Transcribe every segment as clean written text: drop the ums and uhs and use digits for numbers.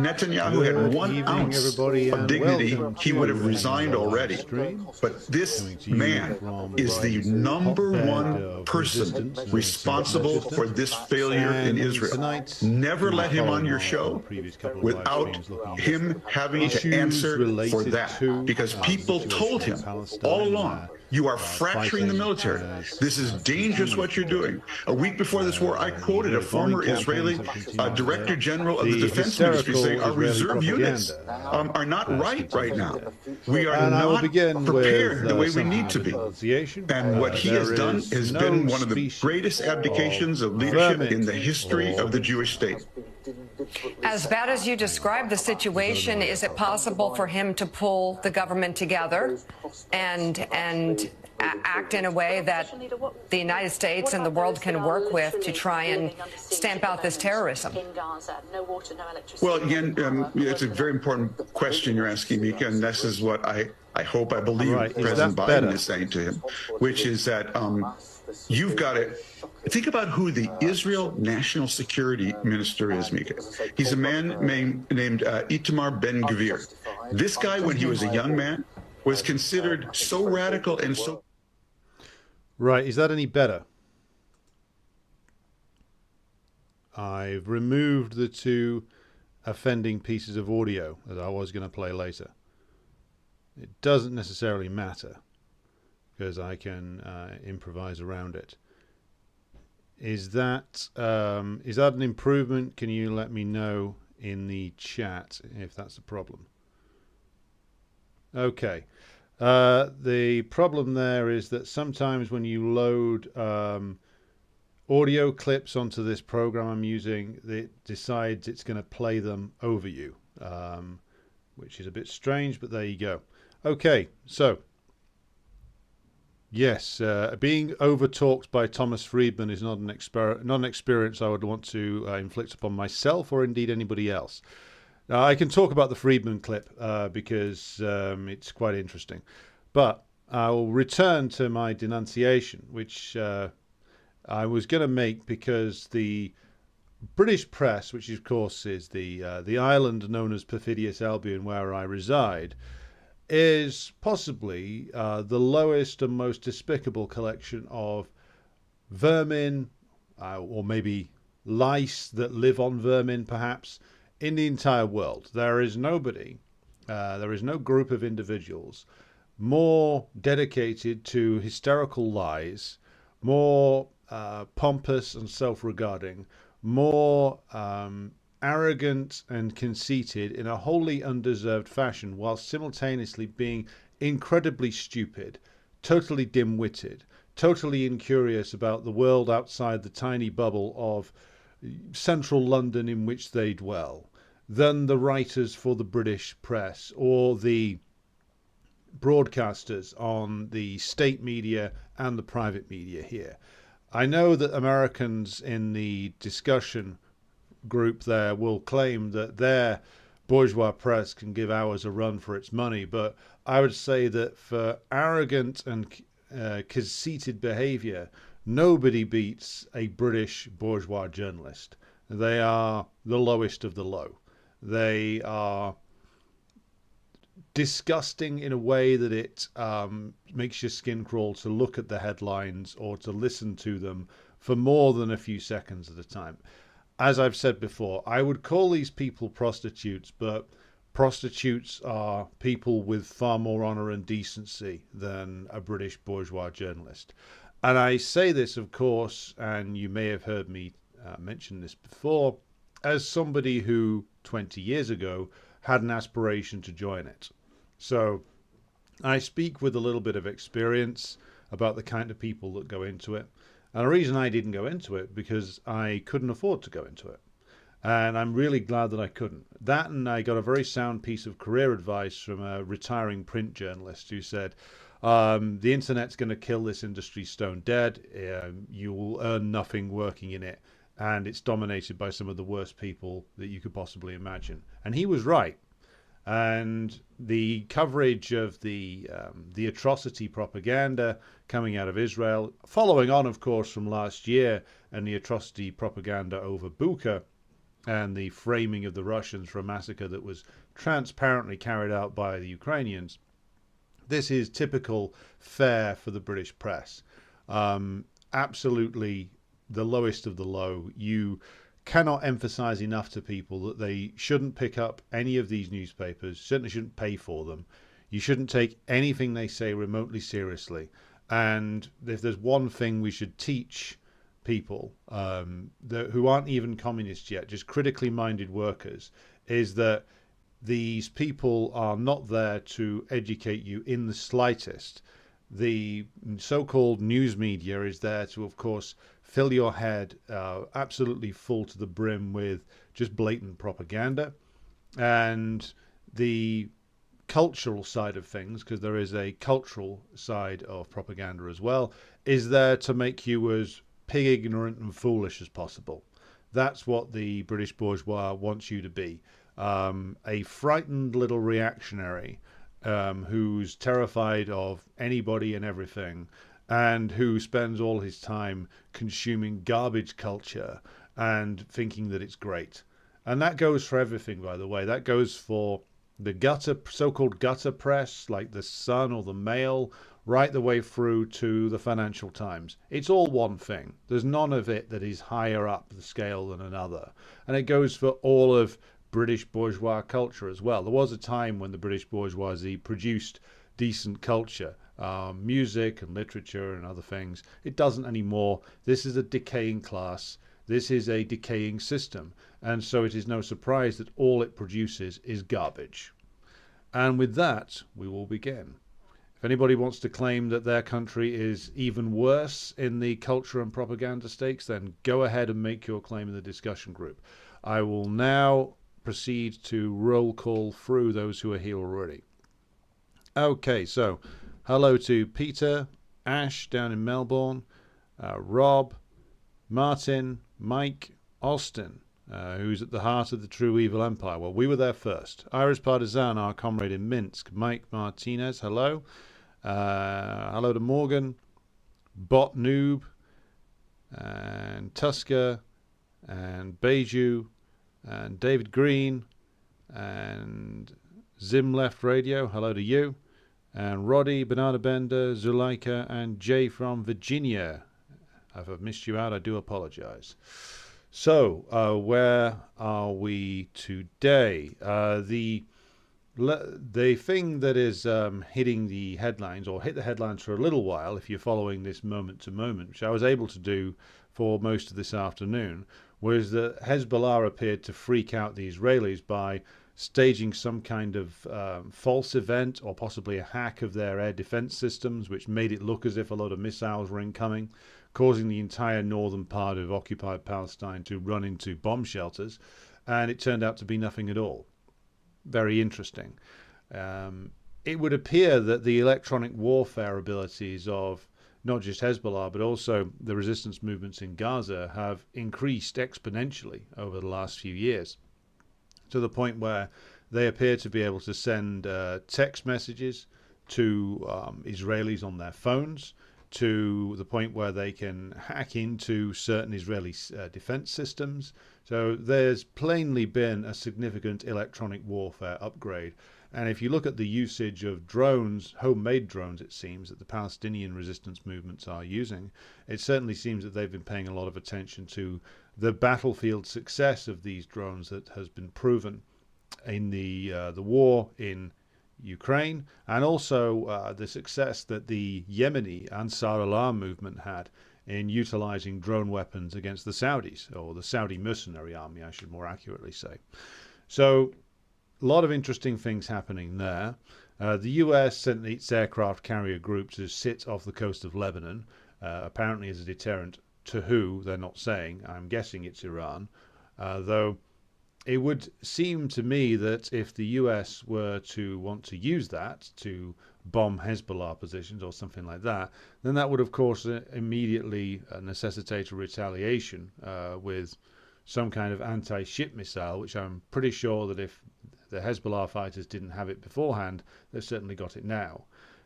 Netanyahu had 1 ounce everybody, of and dignity, welcome he would have to resigned already. stream. But this Coming to you man from is the number hotbed one of person resistance in responsible Manchester. for this failure in And Israel. tonight, Never we'll be let him on following your from show the previous couple of live without streams looking at him having to issues answer for related that. to Because people the situation told in him Palestine, all along, you are fracturing the fighting military. This is dangerous what you're doing. A week before this war, I quoted a former Israeli director general of the defense ministry saying our reserve units are not right now. We are not prepared the way we need to be. And what he has done has been one of the greatest abdications of leadership in the history of the Jewish state. As bad as you describe the situation, is it possible for him to pull the government together and act in a way that the United States and the world can work with to try and stamp out this terrorism? Well, again, it's a very important question you're asking, Mika, and this is what I hope, I believe President Biden is saying to him, which is that you've got to think about who the Israel National Security Minister is, Mika. He's a man named Itamar Ben-Gvir. This guy, when he was a young man, was considered so radical and so... Right, is that any better? I've removed the two offending pieces of audio that I was going to play later. It doesn't necessarily matter because I can improvise around it. Is that an improvement? Can you let me know in the chat if that's a problem? Okay. The problem there is that sometimes when you load audio clips onto this program I'm using, it decides it's going to play them over you, which is a bit strange, but there you go. Okay, so yes, being over-talked by Thomas Friedman is not an experience I would want to inflict upon myself or indeed anybody else. Now, I can talk about the Friedman clip because it's quite interesting. But I'll return to my denunciation, which I was going to make because the British press, which of course is the island known as Perfidious Albion where I reside, is possibly the lowest and most despicable collection of vermin, or maybe lice that live on vermin perhaps, in the entire world. There is nobody, there is no group of individuals more dedicated to hysterical lies, more pompous and self-regarding, more arrogant and conceited in a wholly undeserved fashion, while simultaneously being incredibly stupid, totally dim-witted, totally incurious about the world outside the tiny bubble of central London in which they dwell, than the writers for the British press or the broadcasters on the state media and the private media here. I know that Americans in the discussion group there will claim that their bourgeois press can give ours a run for its money, but I would say that for arrogant and conceited behavior, nobody beats a British bourgeois journalist. They are the lowest of the low. They are disgusting in a way that it makes your skin crawl to look at the headlines or to listen to them for more than a few seconds at a time. As I've said before, I would call these people prostitutes, but prostitutes are people with far more honour and decency than a British bourgeois journalist. And I say this, of course, and you may have heard me mention this before, as somebody who 20 years ago had an aspiration to join it. So I speak with a little bit of experience about the kind of people that go into it. And the reason I didn't go into it, because I couldn't afford to go into it. And I'm really glad that I couldn't. That, and I got a very sound piece of career advice from a retiring print journalist who said, the internet's going to kill this industry stone dead. You will earn nothing working in it. And it's dominated by some of the worst people that you could possibly imagine. And he was right. And the coverage of the atrocity propaganda coming out of Israel, following on, of course, from last year and the atrocity propaganda over Bucha, and the framing of the Russians for a massacre that was transparently carried out by the Ukrainians. This is typical fare for the British press. Absolutely the lowest of the low. You cannot emphasize enough to people that they shouldn't pick up any of these newspapers, certainly shouldn't pay for them. You shouldn't take anything they say remotely seriously. And if there's one thing we should teach people who aren't even communists yet, just critically minded workers, is that these people are not there to educate you in the slightest. The so-called news media is there to, of course, fill your head absolutely full to the brim with just blatant propaganda. And the cultural side of things, because there is a cultural side of propaganda as well, is there to make you as pig ignorant and foolish as possible. That's what the British bourgeois wants you to be. A frightened little reactionary who's terrified of anybody and everything, and who spends all his time consuming garbage culture and thinking that it's great. And that goes for everything, by the way. That goes for the so-called gutter press, like the Sun or the Mail, right the way through to the Financial Times. It's all one thing. There's none of it that is higher up the scale than another. And it goes for all of British bourgeois culture as well. There was a time when the British bourgeoisie produced decent culture, music and literature and other things. It doesn't anymore. This is a decaying class. This is a decaying system. And so it is no surprise that all it produces is garbage. And with that, we will begin. If anybody wants to claim that their country is even worse in the culture and propaganda stakes, then go ahead and make your claim in the discussion group. I will now proceed to roll call through those who are here already. Okay, so hello to Peter, Ash down in Melbourne, Rob, Martin, Mike, Austin, who's at the heart of the true evil empire. Well, we were there first. Iris Partisan, our comrade in Minsk. Mike Martinez, hello. Hello to Morgan, Bot Noob, and Tusker, and Beju, and David Green, and Zim Left Radio, hello to you, and Roddy, Banana Bender, Zuleika, and Jay from Virginia. If I've missed you out, I do apologize. So, where are we today? The thing that is hitting the headlines, or hit the headlines for a little while, if you're following this moment to moment, which I was able to do for most of this afternoon, was that Hezbollah appeared to freak out the Israelis by staging some kind of false event or possibly a hack of their air defense systems, which made it look as if a lot of missiles were incoming, causing the entire northern part of occupied Palestine to run into bomb shelters, and it turned out to be nothing at all. Very interesting. It would appear that the electronic warfare abilities of not just Hezbollah, but also the resistance movements in Gaza have increased exponentially over the last few years, to the point where they appear to be able to send text messages to Israelis on their phones, to the point where they can hack into certain Israeli defense systems. So there's plainly been a significant electronic warfare upgrade. And if you look at the usage of drones, homemade drones, it seems, that the Palestinian resistance movements are using, it certainly seems that they've been paying a lot of attention to the battlefield success of these drones that has been proven in the war in Ukraine, and also the success that the Yemeni Ansar Allah movement had in utilizing drone weapons against the Saudis, or the Saudi mercenary army, I should more accurately say. So a lot of interesting things happening there. The US sent its aircraft carrier group to sit off the coast of Lebanon, apparently as a deterrent to who, they're not saying. I'm guessing it's Iran, though it would seem to me that if the US were to want to use that to bomb Hezbollah positions or something like that, then that would, of course, immediately necessitate a retaliation with some kind of anti-ship missile, which I'm pretty sure that if the Hezbollah fighters didn't have it beforehand, they've certainly got it now.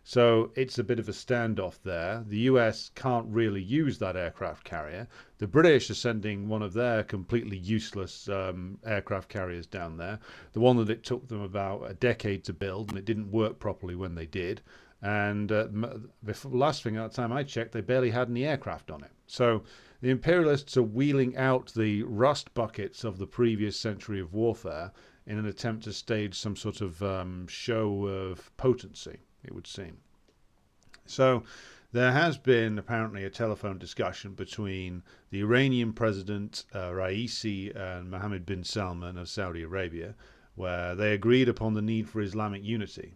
So it's a bit of a standoff there. The US can't really use that aircraft carrier. The British are sending one of their completely useless aircraft carriers down there, the one that it took them about a decade to build, and it didn't work properly when they did. And the last thing at the time I checked, they barely had any aircraft on it. So the imperialists are wheeling out the rust buckets of the previous century of warfare in an attempt to stage some sort of show of potency, it would seem. So there has been apparently a telephone discussion between the Iranian president Raisi and Mohammed bin Salman of Saudi Arabia, where they agreed upon the need for Islamic unity.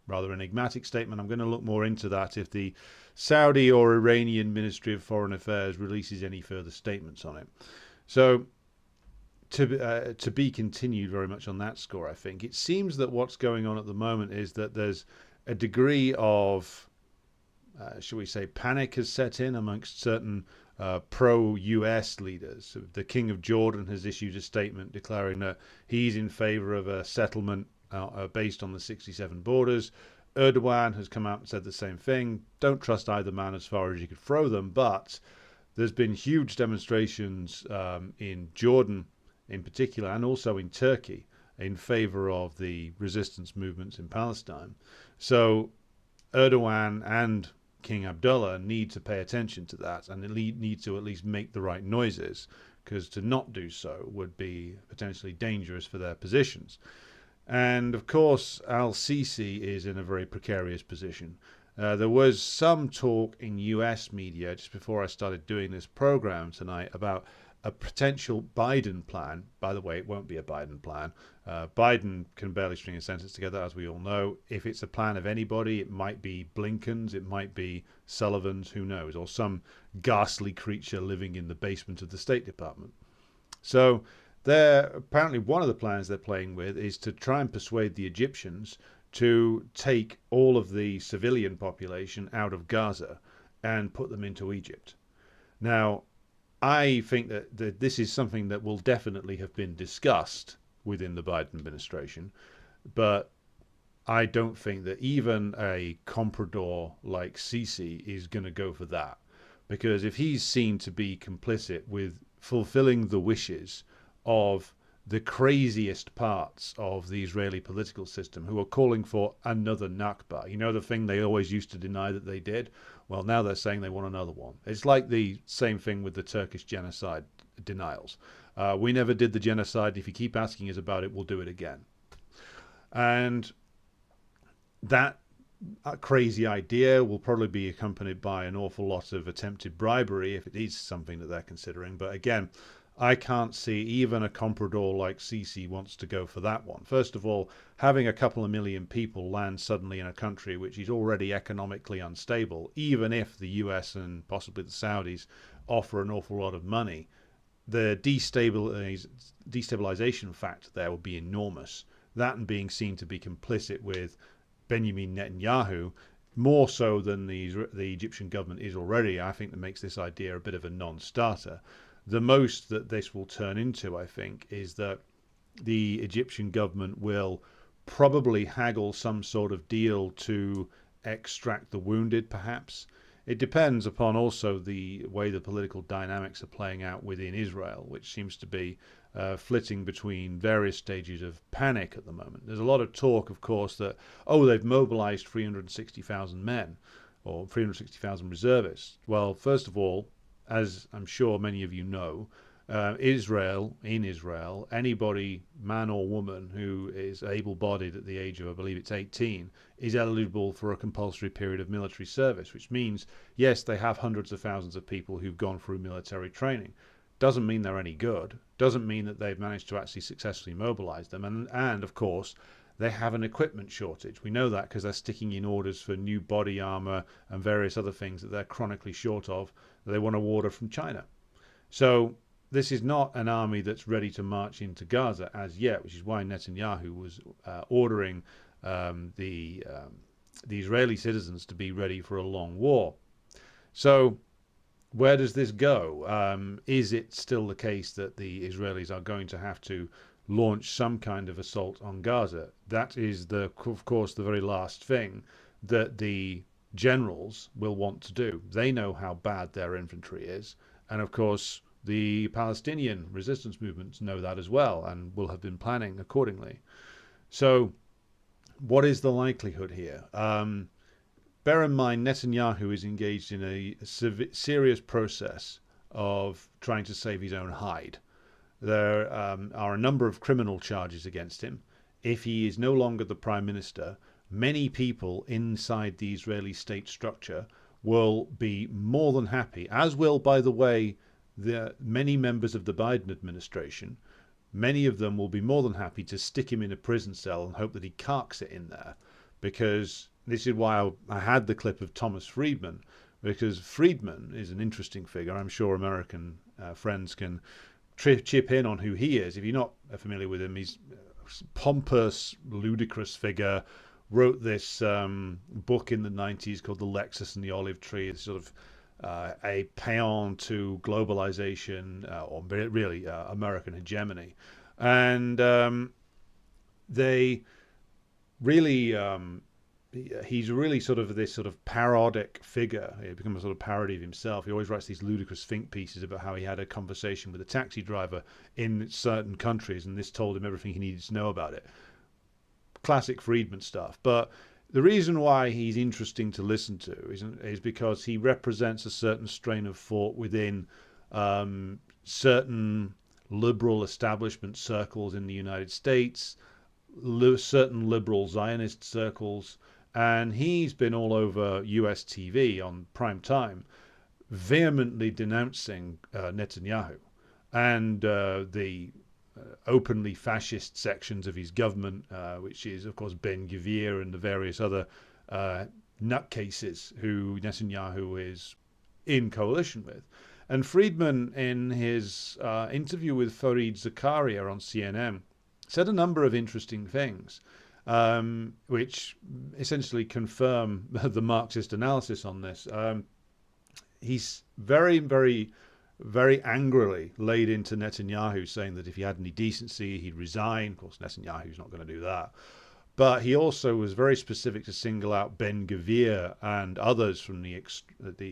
Rather enigmatic statement. I'm going to look more into that if the Saudi or Iranian Ministry of Foreign Affairs releases any further statements on it. So to be continued very much on that score, I think. It seems that what's going on at the moment is that there's a degree of, shall we say, panic has set in amongst certain pro-US leaders. The King of Jordan has issued a statement declaring that he's in favor of a settlement based on the 67 borders. Erdogan has come out and said the same thing. Don't trust either man as far as you could throw them, but there's been huge demonstrations in Jordan in particular, and also in Turkey, in favor of the resistance movements in Palestine. So Erdogan and King Abdullah need to pay attention to that, and need to at least make the right noises, because to not do so would be potentially dangerous for their positions. And of course, al-Sisi is in a very precarious position. There was some talk in US media just before I started doing this program tonight about a potential Biden plan. By the way, it won't be a Biden plan. Biden can barely string a sentence together, as we all know. If it's a plan of anybody, it might be Blinken's, it might be Sullivan's, who knows, or some ghastly creature living in the basement of the State Department. So apparently one of the plans they're playing with is to try and persuade the Egyptians to take all of the civilian population out of Gaza and put them into Egypt. Now, I think that this is something that will definitely have been discussed within the Biden administration, but I don't think that even a comprador like Sisi is going to go for that, because if he's seen to be complicit with fulfilling the wishes of the craziest parts of the Israeli political system, who are calling for another Nakba. You know, the thing they always used to deny that they did? Well, now they're saying they want another one. It's like the same thing with the Turkish genocide denials. We never did the genocide. If you keep asking us about it, we'll do it again. And that crazy idea will probably be accompanied by an awful lot of attempted bribery if it is something that they're considering. But again, I can't see even a comprador like Sisi wants to go for that one. First of all, having a couple of million people land suddenly in a country which is already economically unstable, even if the US and possibly the Saudis offer an awful lot of money, the destabilization factor there would be enormous. That and being seen to be complicit with Benjamin Netanyahu, more so than the Egyptian government is already, I think that makes this idea a bit of a non-starter. The most that this will turn into, I think, is that the Egyptian government will probably haggle some sort of deal to extract the wounded, perhaps. It depends upon also the way the political dynamics are playing out within Israel, which seems to be flitting between various stages of panic at the moment. There's a lot of talk, of course, that, they've mobilized 360,000 men or 360,000 reservists. Well, first of all, as I'm sure many of you know, in Israel, anybody, man or woman, who is able-bodied at the age of, I believe it's 18, is eligible for a compulsory period of military service, which means, yes, they have hundreds of thousands of people who've gone through military training. Doesn't mean they're any good. Doesn't mean that they've managed to actually successfully mobilize them. And of course, they have an equipment shortage. We know that because they're sticking in orders for new body armor and various other things that they're chronically short of, that they want to order from China. So this is not an army that's ready to march into Gaza as yet, which is why Netanyahu was ordering the Israeli citizens to be ready for a long war. So where does this go? Is it still the case that the Israelis are going to have to launch some kind of assault on Gaza? That is, of course, the very last thing that the generals will want to do. They know how bad their infantry is. And of course, the Palestinian resistance movements know that as well and will have been planning accordingly. So what is the likelihood here? Bear in mind, Netanyahu is engaged in a serious process of trying to save his own hide. There are a number of criminal charges against him. If he is no longer the prime minister, many people inside the Israeli state structure will be more than happy, as will, by the way, the many members of the Biden administration. Many of them will be more than happy to stick him in a prison cell and hope that he carks it in there, because this is why I had the clip of Thomas Friedman, because Friedman is an interesting figure. I'm sure American friends can chip in on who he is. If you're not familiar with him, he's a pompous, ludicrous figure. Wrote this book in the 90s called The Lexus and the Olive Tree. It's sort of a paean to globalization, or really American hegemony. And they really, he's really sort of this sort of parodic figure. He becomes a sort of parody of himself. He always writes these ludicrous think pieces about how he had a conversation with a taxi driver in certain countries, and this told him everything he needed to know about it. Classic Friedman stuff. But the reason why he's interesting to listen to is because he represents a certain strain of thought within certain liberal establishment circles in the United States, certain liberal Zionist circles, and he's been all over US TV on prime time vehemently denouncing Netanyahu and the openly fascist sections of his government, which is, of course, Ben Gvir and the various other nutcases who Netanyahu is in coalition with. And Friedman, in his interview with Fareed Zakaria on CNN, said a number of interesting things, which essentially confirm the Marxist analysis on this. He's very angrily laid into Netanyahu, saying that if he had any decency, he'd resign. Of course, Netanyahu's not going to do that. But he also was very specific to single out Ben Gvir and others from the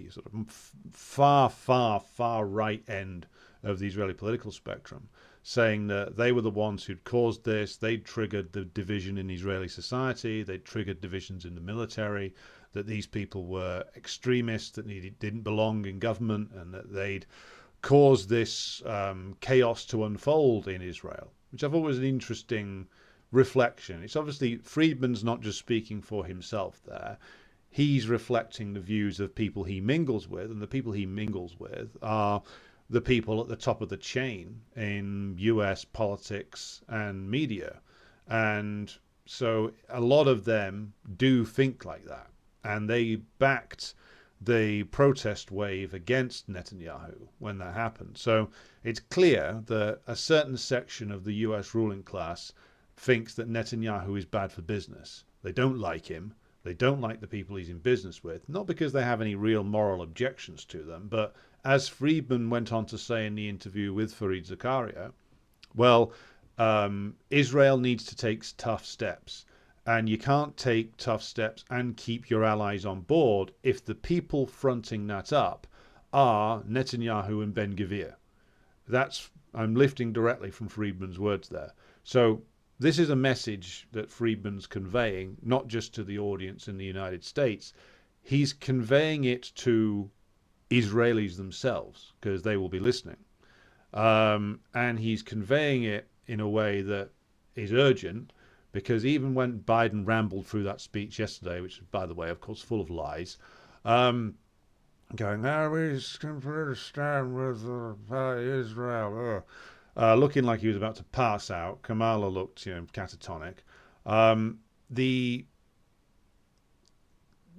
sort of far right end of the Israeli political spectrum, saying that they were the ones who'd caused this. They'd triggered the division in Israeli society. They'd triggered divisions in the military, that these people were extremists, that didn't belong in government, and that they'd caused this chaos to unfold in Israel, which I thought was an interesting reflection. It's obviously Friedman's not just speaking for himself there. He's reflecting the views of people he mingles with, and the people he mingles with are the people at the top of the chain in US politics and media. And so a lot of them do think like that. And they backed the protest wave against Netanyahu when that happened. So it's clear that a certain section of the US ruling class thinks that Netanyahu is bad for business. They don't like him. They don't like the people he's in business with, not because they have any real moral objections to them, but as Friedman went on to say in the interview with Fareed Zakaria, well, Israel needs to take tough steps. And you can't take tough steps and keep your allies on board if the people fronting that up are Netanyahu and Ben Gvir. I'm lifting directly from Friedman's words there. So this is a message that Friedman's conveying, not just to the audience in the United States. He's conveying it to Israelis themselves, because they will be listening. And he's conveying it in a way that is urgent, because even when Biden rambled through that speech yesterday, which, by the way, of course, full of lies, going, we can stand with Israel, looking like he was about to pass out. Kamala looked, catatonic. The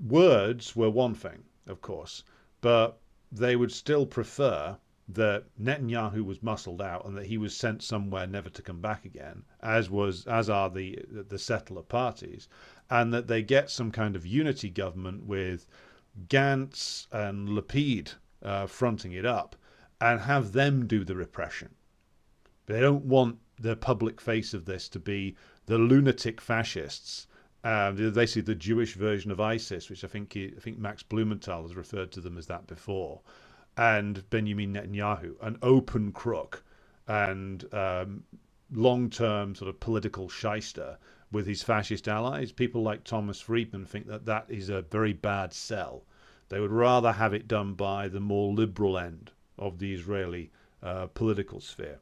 words were one thing, of course, but they would still prefer that Netanyahu was muscled out and that he was sent somewhere never to come back again, as are the settler parties, and that they get some kind of unity government with Gantz and Lapid fronting it up, and have them do the repression. They don't want the public face of this to be the lunatic fascists basically the Jewish version of ISIS, which I think Max Blumenthal has referred to them as that before, and Benjamin Netanyahu, an open crook and long-term sort of political shyster with his fascist allies. People like Thomas Friedman think that that is a very bad sell. They would rather have it done by the more liberal end of the Israeli political sphere.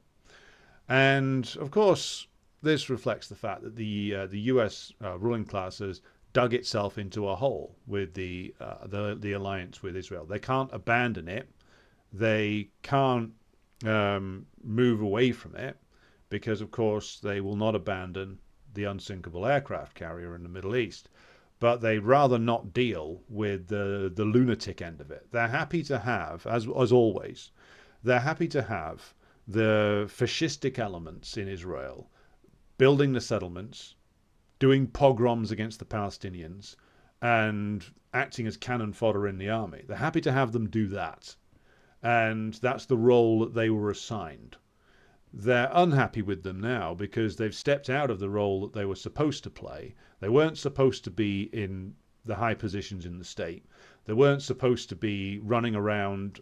And of course, this reflects the fact that the U.S. Ruling class has dug itself into a hole with the alliance with Israel. They can't abandon it. They can't move away from it because, of course, they will not abandon the unsinkable aircraft carrier in the Middle East. But they'd rather not deal with the lunatic end of it. They're happy to have, as always, they're happy to have the fascistic elements in Israel building the settlements, doing pogroms against the Palestinians, and acting as cannon fodder in the army. They're happy to have them do that. And that's the role that they were assigned. They're unhappy with them now because they've stepped out of the role that they were supposed to play. They weren't supposed to be in the high positions in the state. They weren't supposed to be running around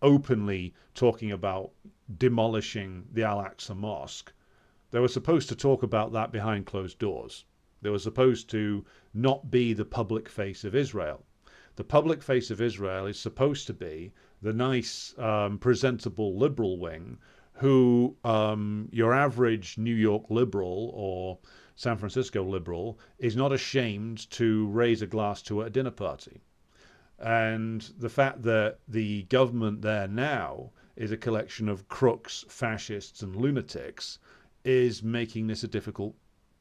openly talking about demolishing the Al-Aqsa Mosque. They were supposed to talk about that behind closed doors. They were supposed to not be the public face of Israel. The public face of Israel is supposed to be the nice, presentable liberal wing who your average New York liberal or San Francisco liberal is not ashamed to raise a glass to at a dinner party. And the fact that the government there now is a collection of crooks, fascists, and lunatics is making this a difficult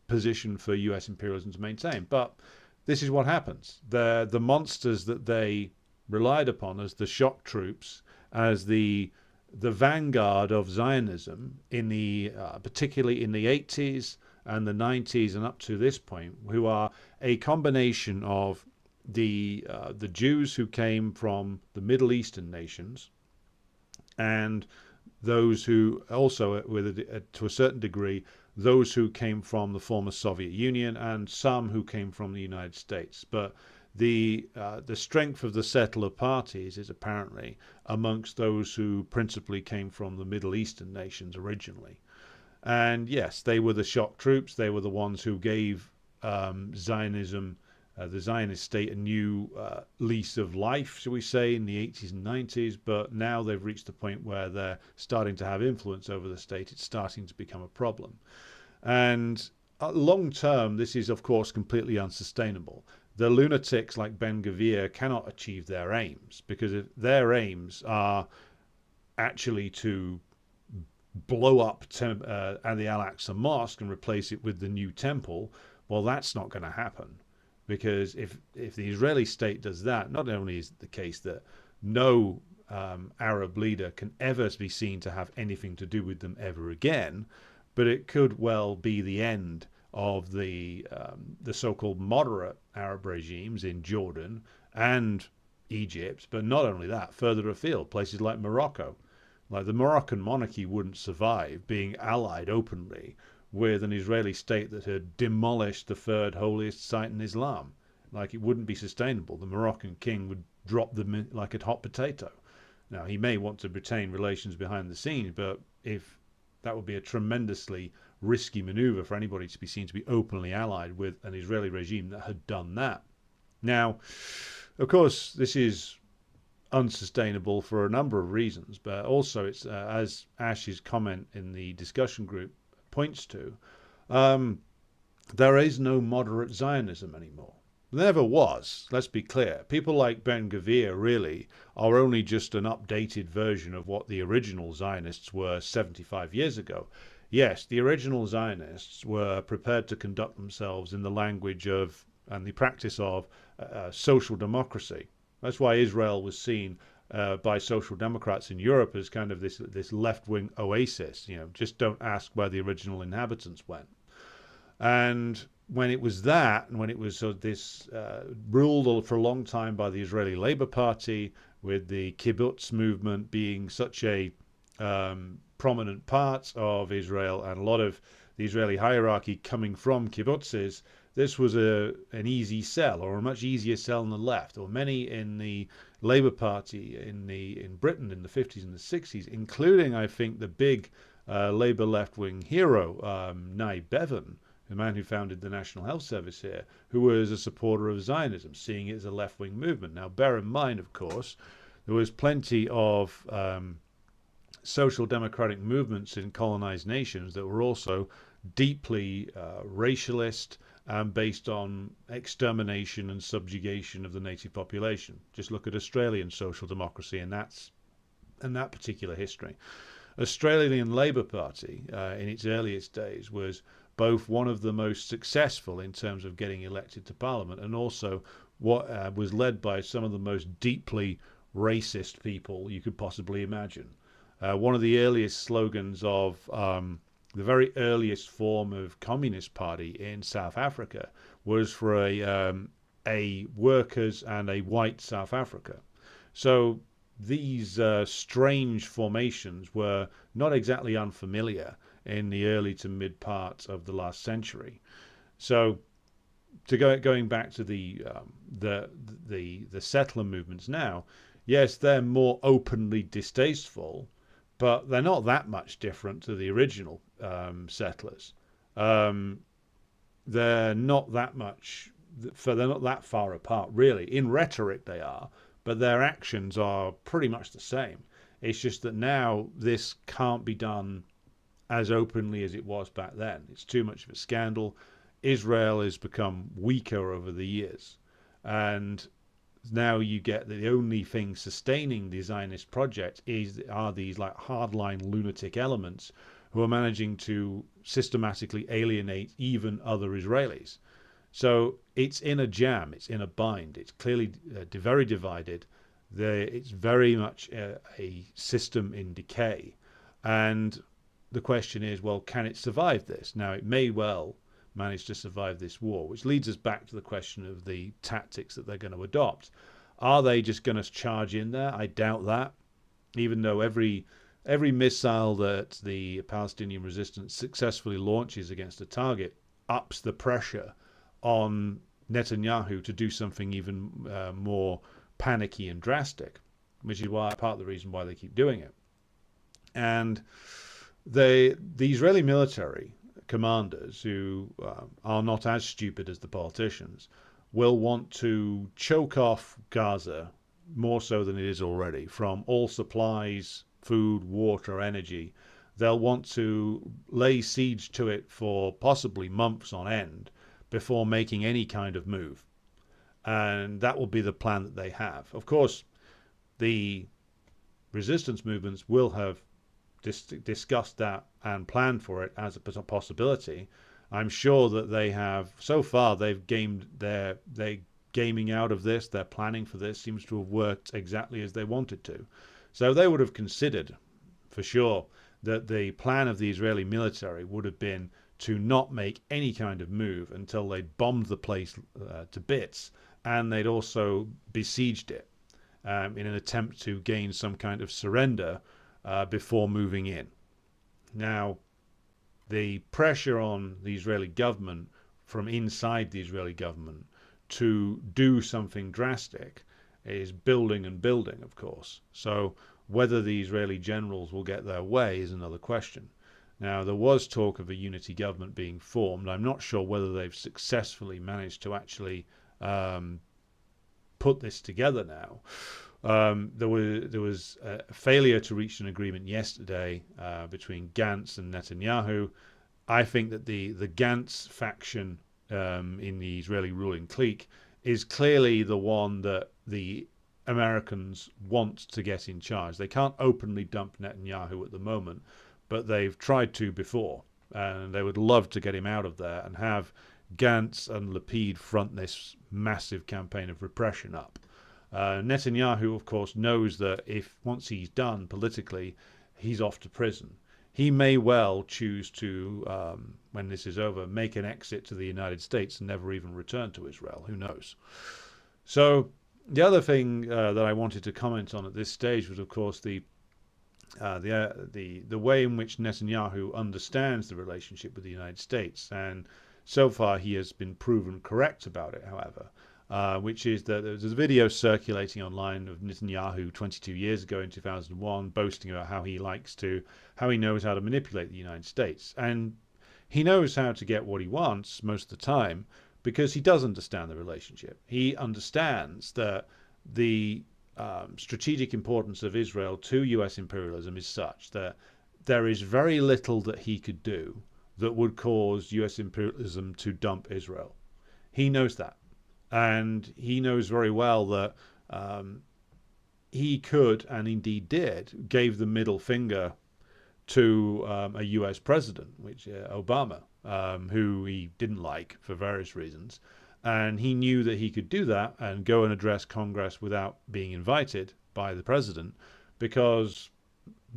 position for US imperialism to maintain. But this is what happens. The monsters that they relied upon as the shock troops, as the vanguard of Zionism in the particularly in the 80s and the 90s and up to this point, who are a combination of the Jews who came from the Middle Eastern nations and those who also, to a certain degree, those who came from the former Soviet Union and some who came from the United States. But the strength of the settler parties is apparently amongst those who principally came from the Middle Eastern nations originally. And yes, they were the shock troops. They were the ones who gave Zionism, the Zionist state, a new lease of life, shall we say, in the 80s and 90s. But now they've reached the point where they're starting to have influence over the state. It's starting to become a problem. And long term, this is, of course, completely unsustainable. The lunatics like Ben-Gvir cannot achieve their aims, because if their aims are actually to blow up the Al-Aqsa Mosque and replace it with the new temple, well, that's not going to happen. Because if the Israeli state does that, not only is it the case that no Arab leader can ever be seen to have anything to do with them ever again, but it could well be the end of the so-called moderate Arab regimes in Jordan and Egypt. But not only that, further afield, places like Morocco. Like the Moroccan monarchy wouldn't survive being allied openly with an Israeli state that had demolished the third holiest site in Islam. Like, it wouldn't be sustainable. The Moroccan king would drop them like a hot potato. Now, he may want to retain relations behind the scenes, but if that would be a tremendously risky maneuver for anybody to be seen to be openly allied with an Israeli regime that had done that. Now, of course, this is unsustainable for a number of reasons, but also it's, as Ash's comment in the discussion group points to, there is no moderate Zionism anymore. There never was, let's be clear. People like Ben-Gvir really are only just an updated version of what the original Zionists were 75 years ago. Yes, the original Zionists were prepared to conduct themselves in the language of and the practice of social democracy. That's why Israel was seen by social democrats in Europe as kind of this left-wing oasis. You know, just don't ask where the original inhabitants went. And when it was that, and when it was this ruled for a long time by the Israeli Labour Party, with the kibbutz movement being such a prominent part of Israel, and a lot of the Israeli hierarchy coming from kibbutzes, this was an easy sell, or a much easier sell on the left. Or many in the Labour Party in Britain in the 50s and the 60s, including, I think, the big Labour left-wing hero, Nye Bevan, the man who founded the National Health Service here, who was a supporter of Zionism, seeing it as a left-wing movement. Now, bear in mind, of course, there was plenty of social democratic movements in colonized nations that were also deeply racialist and based on extermination and subjugation of the native population. Just look at Australian social democracy and that particular history. Australian Labour Party in its earliest days was both one of the most successful in terms of getting elected to Parliament, and also what was led by some of the most deeply racist people you could possibly imagine. One of the earliest slogans of the very earliest form of Communist Party in South Africa was for a workers and a white South Africa. So these strange formations were not exactly unfamiliar in the early to mid part of the last century. So going back to the settler movements now, yes, they're more openly distasteful, but they're not that much different to the original settlers. They're not that much, they're not that far apart, really. In rhetoric, they are, but their actions are pretty much the same. It's just that now this can't be done as openly as it was back then. It's too much of a scandal. Israel has become weaker over the years, and now you get that the only thing sustaining the Zionist project are these like hardline lunatic elements who are managing to systematically alienate even other Israelis. So it's in a jam, it's in a bind, it's clearly very divided. It's very much a system in decay. And the question is, well, can it survive this? Now, it may well manage to survive this war, which leads us back to the question of the tactics that they're going to adopt. Are they just going to charge in there? I doubt that, even though every missile that the Palestinian resistance successfully launches against a target ups the pressure on Netanyahu to do something even more panicky and drastic, which is why part of the reason why they keep doing it. And the Israeli military commanders, who are not as stupid as the politicians, will want to choke off Gaza more so than it is already from all supplies, food, water, energy. They'll want to lay siege to it for possibly months on end before making any kind of move. And that will be the plan that they have. Of course, the resistance movements will have discussed that and planned for it as a possibility. I'm sure that they have, so far, they've gamed their gaming out of this. Their planning for this seems to have worked exactly as they wanted to. So they would have considered, for sure, that the plan of the Israeli military would have been to not make any kind of move until they'd bombed the place to bits, and they'd also besieged it in an attempt to gain some kind of surrender before moving in. Now, the pressure on the Israeli government from inside the Israeli government to do something drastic is building and building, of course. So whether the Israeli generals will get their way is another question. Now, there was talk of a unity government being formed. I'm not sure whether they've successfully managed to actually put this together now. There was a failure to reach an agreement yesterday between Gantz and Netanyahu. I think that the Gantz faction in the Israeli ruling clique is clearly the one that the Americans want to get in charge. They can't openly dump Netanyahu at the moment, but they've tried to before, and they would love to get him out of there and have Gantz and Lapid front this massive campaign of repression up. Netanyahu, of course, knows that if once he's done politically, he's off to prison. He may well choose to, when this is over, make an exit to the United States and never even return to Israel. Who knows? So the other thing that I wanted to comment on at this stage was, of course, the way in which Netanyahu understands the relationship with the United States. And So far, he has been proven correct about it, however, which is that there's a video circulating online of Netanyahu 22 years ago in 2001, boasting about how he knows how to manipulate the United States. And he knows how to get what he wants most of the time because he does understand the relationship. He understands that the strategic importance of Israel to US imperialism is such that there is very little that he could do that would cause US imperialism to dump Israel. He knows that. And he knows very well that he could, and indeed did, gave the middle finger to a US president, which Obama, who he didn't like for various reasons. And he knew that he could do that and go and address Congress without being invited by the president because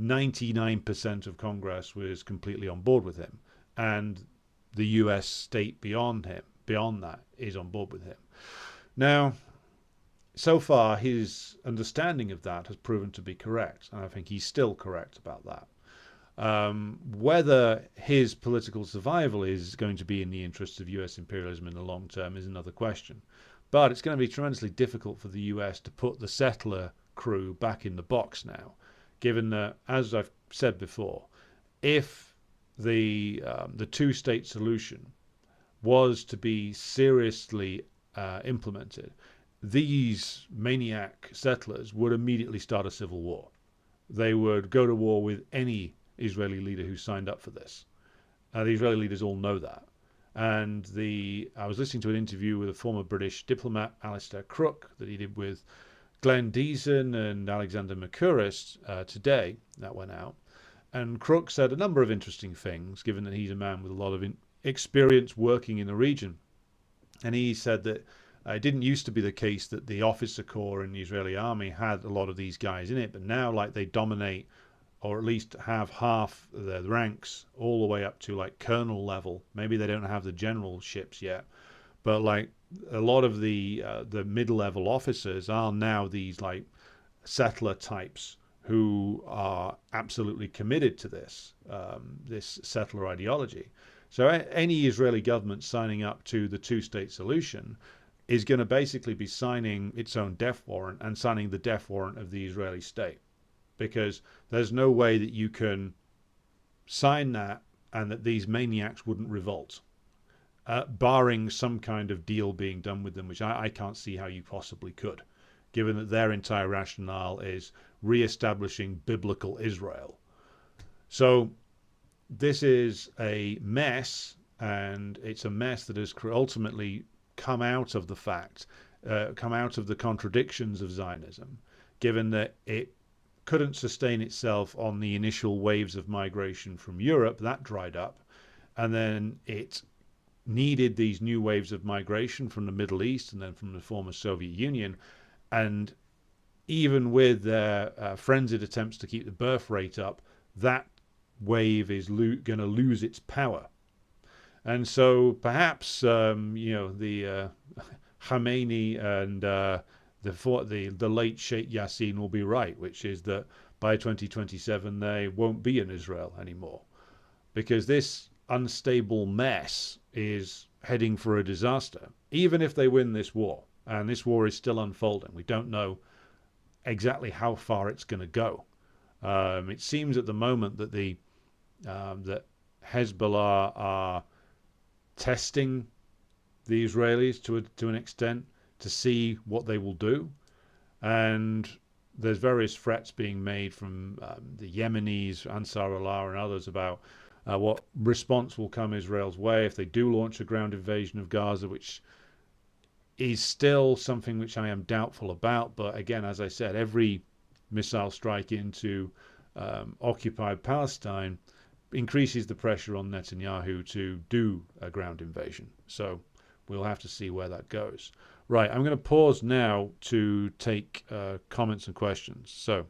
99% of Congress was completely on board with him. And the US state beyond that, is on board with him. Now, so far, his understanding of that has proven to be correct. And I think he's still correct about that. Whether his political survival is going to be in the interests of US imperialism in the long term is another question. But it's going to be tremendously difficult for the US to put the settler crew back in the box now, given that, as I've said before, if the two-state solution was to be seriously implemented, these maniac settlers would immediately start a civil war. They would go to war with any Israeli leader who signed up for this. The Israeli leaders all know that. And I was listening to an interview with a former British diplomat, Alistair Crook, that he did with Glenn Deason and Alexander Mercouris today, that went out. And Crook said a number of interesting things, given that he's a man with a lot of experience working in the region. And he said that it didn't used to be the case that the officer corps in the Israeli army had a lot of these guys in it, but now they dominate, or at least have half the ranks all the way up to colonel level. Maybe they don't have the generalships yet, but a lot of the mid-level officers are now these settler types who are absolutely committed to this settler ideology. So any Israeli government signing up to the two-state solution is going to basically be signing its own death warrant and signing the death warrant of the Israeli state, because there's no way that you can sign that and that these maniacs wouldn't revolt, barring some kind of deal being done with them, which I can't see how you possibly could, given that their entire rationale is re-establishing biblical Israel. So this is a mess, and it's a mess that has ultimately come out of the contradictions of Zionism, given that it couldn't sustain itself on the initial waves of migration from Europe. That dried up, and then it needed these new waves of migration from the Middle East and then from the former Soviet Union. And even with their frenzied attempts to keep the birth rate up, that wave is going to lose its power. And so perhaps the Khamenei and the late Sheikh Yassin will be right, which is that by 2027 they won't be in Israel anymore, because this unstable mess is heading for a disaster. Even if they win this war, and this war is still unfolding, we don't know exactly how far it's going to go. It seems at the moment that that Hezbollah are testing the Israelis to an extent to see what they will do, and there's various threats being made from the Yemenis, Ansar Allah, and others about what response will come Israel's way if they do launch a ground invasion of Gaza, which is still something which I am doubtful about. But again, as I said, every missile strike into occupied Palestine increases the pressure on Netanyahu to do a ground invasion. So we'll have to see where that goes. Right, I'm going to pause now to take comments and questions. So,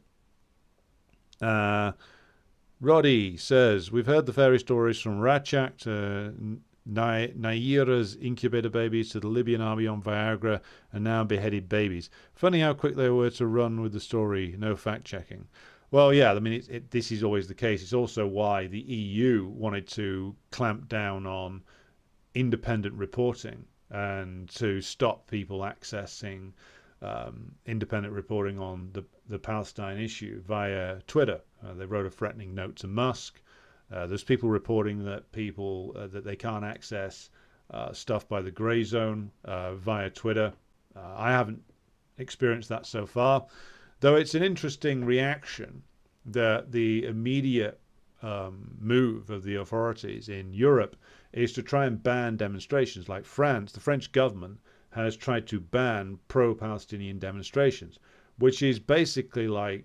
Roddy says, we've heard the fairy stories from Ratchak to Naira's incubator babies to the Libyan army on Viagra and now beheaded babies. Funny how quick they were to run with the story, no fact-checking. Well, yeah, I mean, this is always the case. It's also why the EU wanted to clamp down on independent reporting and to stop people accessing independent reporting on the Palestine issue via Twitter. They wrote a threatening note to Musk. There's people reporting that that they can't access stuff by the Grey Zone via Twitter. I haven't experienced that so far, though it's an interesting reaction that the immediate move of the authorities in Europe is to try and ban demonstrations. Like France, the French government has tried to ban pro-Palestinian demonstrations, which is basically like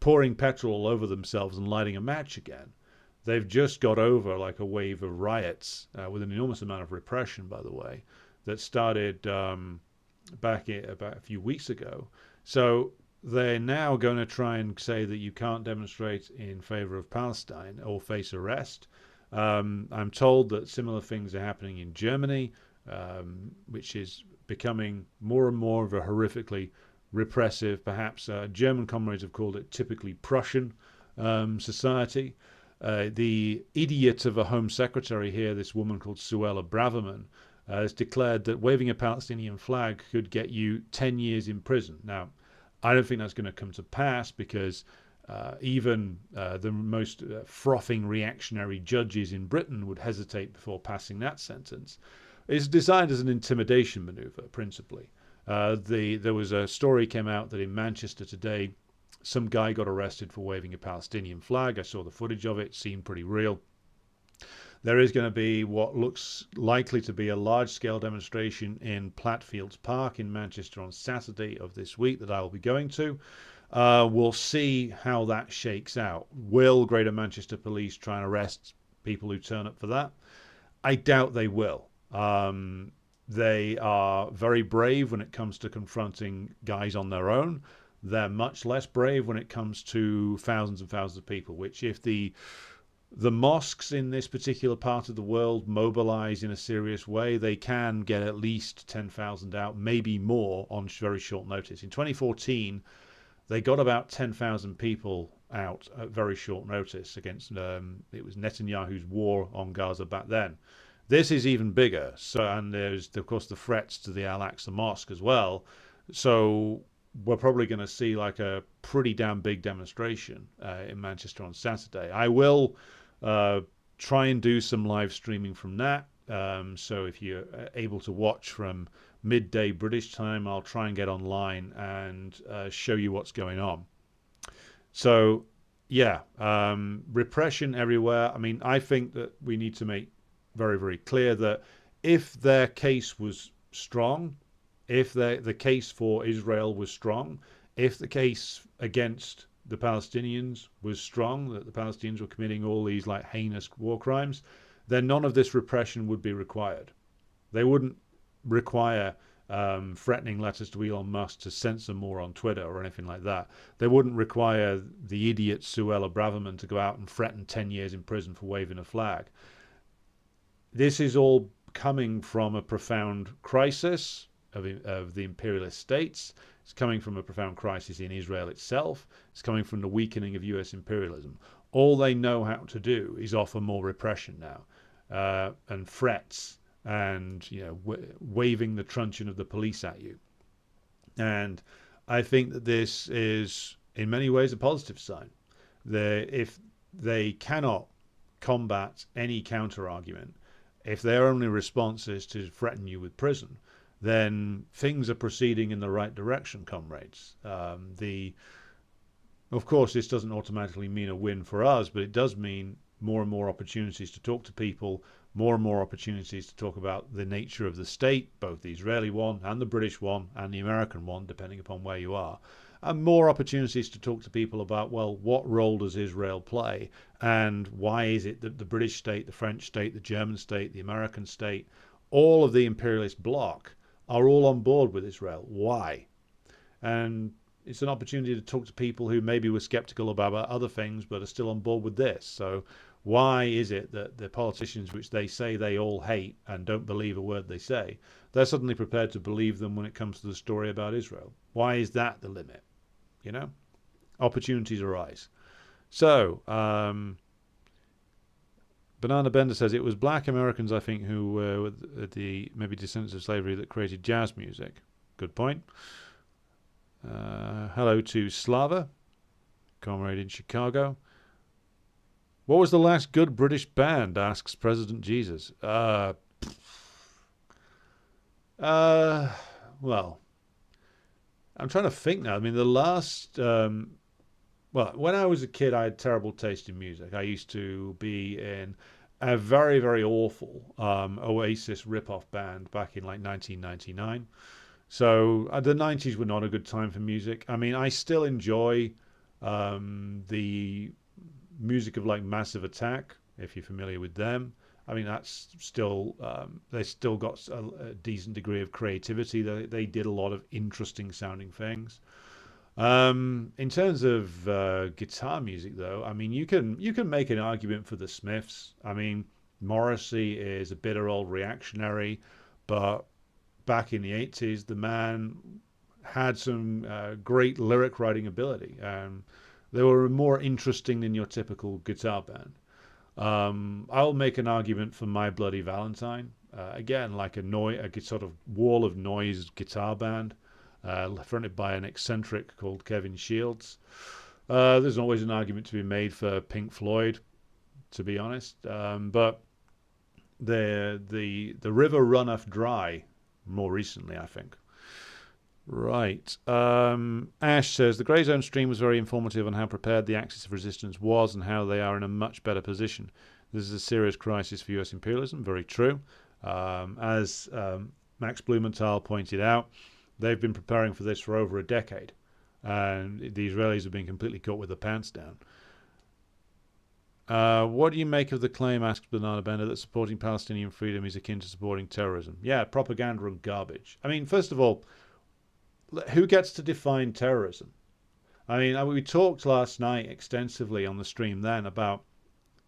pouring petrol all over themselves and lighting a match again. They've just got over like a wave of riots with an enormous amount of repression, by the way, that started back about a few weeks ago. So they're now going to try and say that you can't demonstrate in favor of Palestine or face arrest. I'm told that similar things are happening in Germany, which is becoming more and more of a horrifically repressive, perhaps German comrades have called it typically Prussian society. The idiot of a Home Secretary here, this woman called Suella Braverman, has declared that waving a Palestinian flag could get you 10 years in prison. Now, I don't think that's going to come to pass because even the most frothing reactionary judges in Britain would hesitate before passing that sentence. It's designed as an intimidation maneuver, principally. There was a story came out that in Manchester today, some guy got arrested for waving a Palestinian flag. I saw the footage of it. It seemed pretty real. There is going to be what looks likely to be a large-scale demonstration in Plattfields Park in Manchester on Saturday of this week that I will be going to. We'll see how that shakes out. Will Greater Manchester Police try and arrest people who turn up for that? I doubt they will. They are very brave when it comes to confronting guys on their own. They're much less brave when it comes to thousands and thousands of people, which if the mosques in this particular part of the world mobilize in a serious way, they can get at least 10,000 out, maybe more on very short notice. In 2014, they got about 10,000 people out at very short notice against, it was Netanyahu's war on Gaza back then. This is even bigger. So, and there's, of course, the threats to the Al-Aqsa Mosque as well. So we're probably going to see like a pretty damn big demonstration in Manchester on Saturday. I will try and do some live streaming from that. So if you're able to watch from midday British time, I'll try and get online and show you what's going on. So, yeah, repression everywhere. I mean, I think that we need to make very, very clear that if their case was strong, if the case for Israel was strong, if the case against the Palestinians was strong, that the Palestinians were committing all these like heinous war crimes, then none of this repression would be required. They wouldn't require threatening letters to Elon Musk to censor more on Twitter or anything like that. They wouldn't require the idiot Suella Braverman to go out and threaten 10 years in prison for waving a flag. This is all coming from a profound crisis of the imperialist states. It's coming from a profound crisis in Israel itself. It's coming from the weakening of US imperialism. All they know how to do is offer more repression now, and threats, and waving the truncheon of the police at you. And I think that this is in many ways a positive sign. If they cannot combat any counter argument, if their only response is to threaten you with prison, then things are proceeding in the right direction, comrades. Of course, this doesn't automatically mean a win for us, but it does mean more and more opportunities to talk to people, more and more opportunities to talk about the nature of the state, both the Israeli one and the British one and the American one, depending upon where you are. And more opportunities to talk to people about, well, what role does Israel play? And why is it that the British state, the French state, the German state, the American state, all of the imperialist bloc are all on board with Israel? Why? And it's an opportunity to talk to people who maybe were skeptical about other things but are still on board with this. So why is it that the politicians, which they say they all hate and don't believe a word they say, they're suddenly prepared to believe them when it comes to the story about Israel? Why is that the limit? Opportunities arise. So Banana Bender says it was black Americans, I think, who were the maybe descendants of slavery that created jazz music. Good point. Hello to Slava, comrade in Chicago. What was the last good British band? Asks President Jesus. Well, I'm trying to think now. I mean, the last... well, when I was a kid, I had terrible taste in music. I used to be in a very, very awful Oasis rip-off band back in like 1999. So the 90s were not a good time for music. I mean, I still enjoy the music of like Massive Attack, if you're familiar with them. I mean, that's still, they still got a decent degree of creativity. They did a lot of interesting sounding things. In terms of guitar music, though, I mean, you can make an argument for the Smiths. I mean, Morrissey is a bitter old reactionary, but back in the 80s, the man had some great lyric writing ability. They were more interesting than your typical guitar band. I'll make an argument for My Bloody Valentine. Again, like a sort of wall of noise guitar band. Fronted by an eccentric called Kevin Shields. There's always an argument to be made for Pink Floyd, to be honest. But the river runneth dry more recently, I think. Right. Ash says, the Grey Zone stream was very informative on how prepared the Axis of Resistance was and how they are in a much better position. This is a serious crisis for US imperialism. Very true. As Max Blumenthal pointed out, they've been preparing for this for over a decade, and the Israelis have been completely caught with their pants down. What do you make of the claim, asked Banana Bender, that supporting Palestinian freedom is akin to supporting terrorism? Yeah, propaganda and garbage. I mean, first of all, who gets to define terrorism? I mean, we talked last night extensively on the stream then about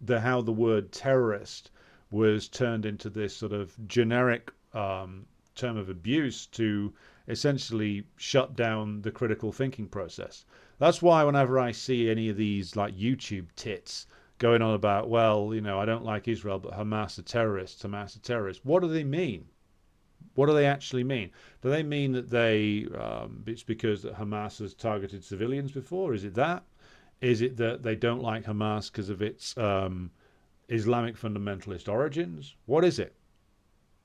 how the word terrorist was turned into this sort of generic term of abuse to essentially shut down the critical thinking process. That's why whenever I see any of these like YouTube tits going on about, well, you know, I don't like Israel, but Hamas are terrorists, Hamas are terrorists. What do they mean? What do they actually mean? Do they mean that it's because that Hamas has targeted civilians before? Is it that? Is it that they don't like Hamas because of its Islamic fundamentalist origins? What is it?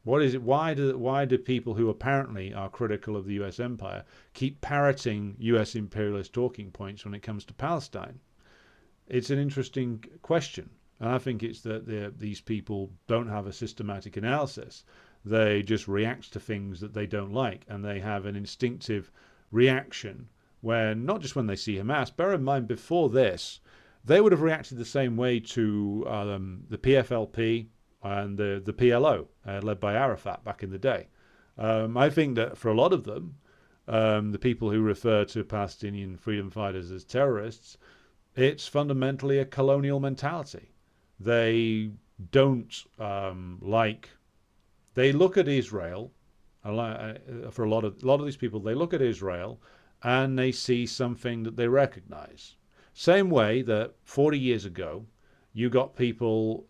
What is it? Why do people who apparently are critical of the U.S. empire keep parroting U.S. imperialist talking points when it comes to Palestine? It's an interesting question. And I think it's that these people don't have a systematic analysis. They just react to things that they don't like, and they have an instinctive reaction when, not just when they see Hamas, bear in mind before this, they would have reacted the same way to the PFLP and the PLO, led by Arafat back in the day. I think that for a lot of them, the people who refer to Palestinian freedom fighters as terrorists, it's fundamentally a colonial mentality. They don't they look at Israel, for a lot of these people, they look at Israel and they see something that they recognize. Same way that 40 years ago, you got people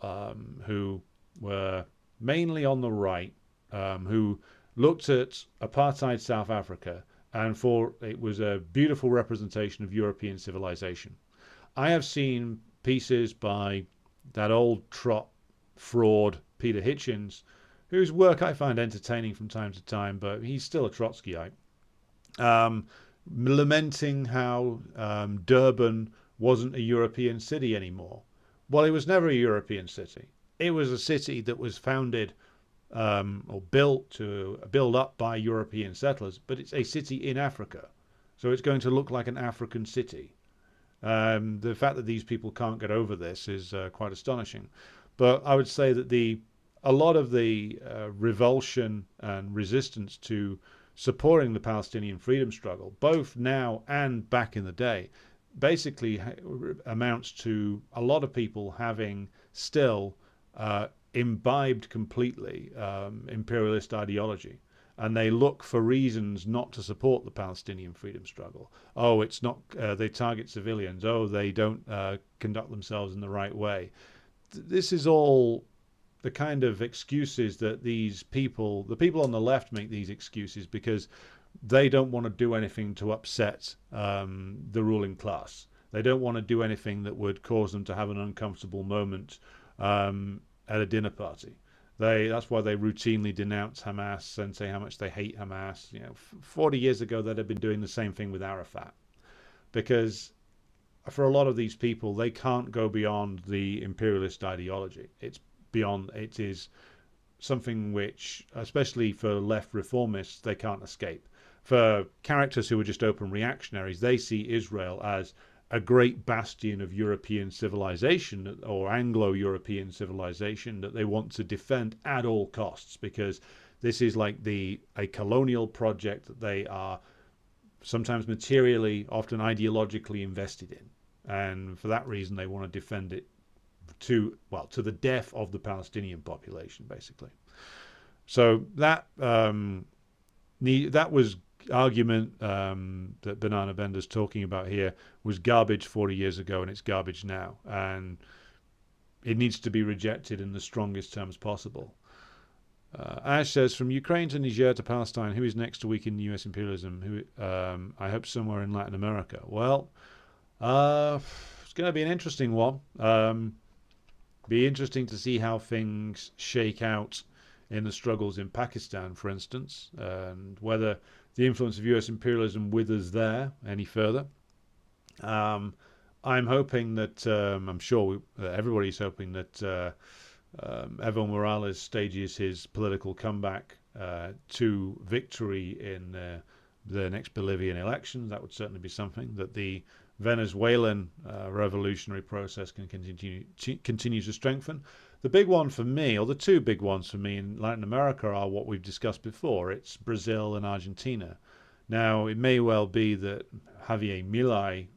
who were mainly on the right, who looked at apartheid South Africa and thought it was a beautiful representation of European civilization. I have seen pieces by that old trot fraud Peter Hitchens, whose work I find entertaining from time to time, but he's still a Trotskyite, lamenting how Durban wasn't a European city anymore. Well, it was never a European city. It was a city that was founded or built up by European settlers, but it's a city in Africa. So it's going to look like an African city. The fact that these people can't get over this is quite astonishing. But I would say that a lot of the revulsion and resistance to supporting the Palestinian freedom struggle, both now and back in the day, basically amounts to a lot of people having still imbibed completely imperialist ideology. And they look for reasons not to support the Palestinian freedom struggle. Oh, it's not, they target civilians. Oh, they don't conduct themselves in the right way. this is all the kind of excuses that these people, the people on the left, make these excuses because they don't want to do anything to upset the ruling class. They don't want to do anything that would cause them to have an uncomfortable moment at a dinner party. That's why they routinely denounce Hamas and say how much they hate Hamas. 40 years ago, they'd have been doing the same thing with Arafat, because for a lot of these people, they can't go beyond the imperialist ideology. It is something which, especially for left reformists, they can't escape. For characters who are just open reactionaries, they see Israel as a great bastion of European civilization, or Anglo-European civilization, that they want to defend at all costs, because this is like a colonial project that they are sometimes materially, often ideologically invested in. And for that reason, they want to defend it to the death of the Palestinian population, basically. So that was argument that Banana Bender's talking about here was garbage 40 years ago, and it's garbage now, and it needs to be rejected in the strongest terms possible. Ash says, from Ukraine to Niger to Palestine, who is next to weaken US imperialism? I hope somewhere in Latin America. Well, it's going to be an interesting one. Be interesting to see how things shake out in the struggles in Pakistan, for instance, and whether the influence of US imperialism withers there any further. I'm hoping that, I'm sure everybody's hoping that Evo Morales stages his political comeback to victory in the next Bolivian elections. That would certainly be something, that the Venezuelan revolutionary process can continue to strengthen. The big one for me, or the two big ones for me in Latin America, are what we've discussed before. It's Brazil and Argentina. Now, it may well be that Javier Milei,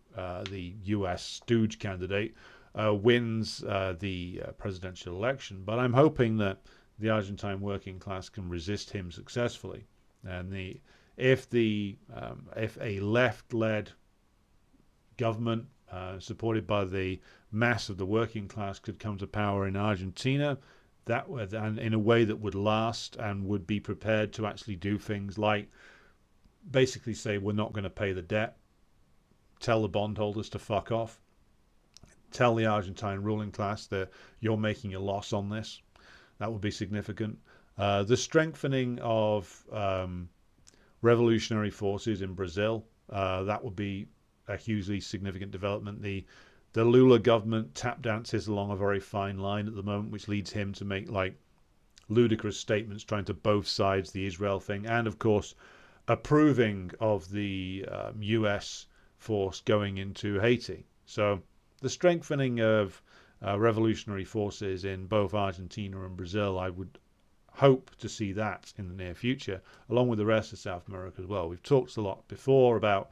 the US stooge candidate, wins the presidential election, but I'm hoping that the Argentine working class can resist him successfully. And if a left-led government supported by the mass of the working class could come to power in Argentina, and in a way that would last and would be prepared to actually do things like basically say, we're not going to pay the debt, tell the bondholders to fuck off, tell the Argentine ruling class that you're making a loss on this. That would be significant. The strengthening of revolutionary forces in Brazil, that would be a hugely significant development. The Lula government tap dances along a very fine line at the moment, which leads him to make like ludicrous statements trying to both sides the Israel thing, and of course approving of the US force going into Haiti. So the strengthening of revolutionary forces in both Argentina and Brazil, I would hope to see that in the near future, along with the rest of South America as well. We've talked a lot before about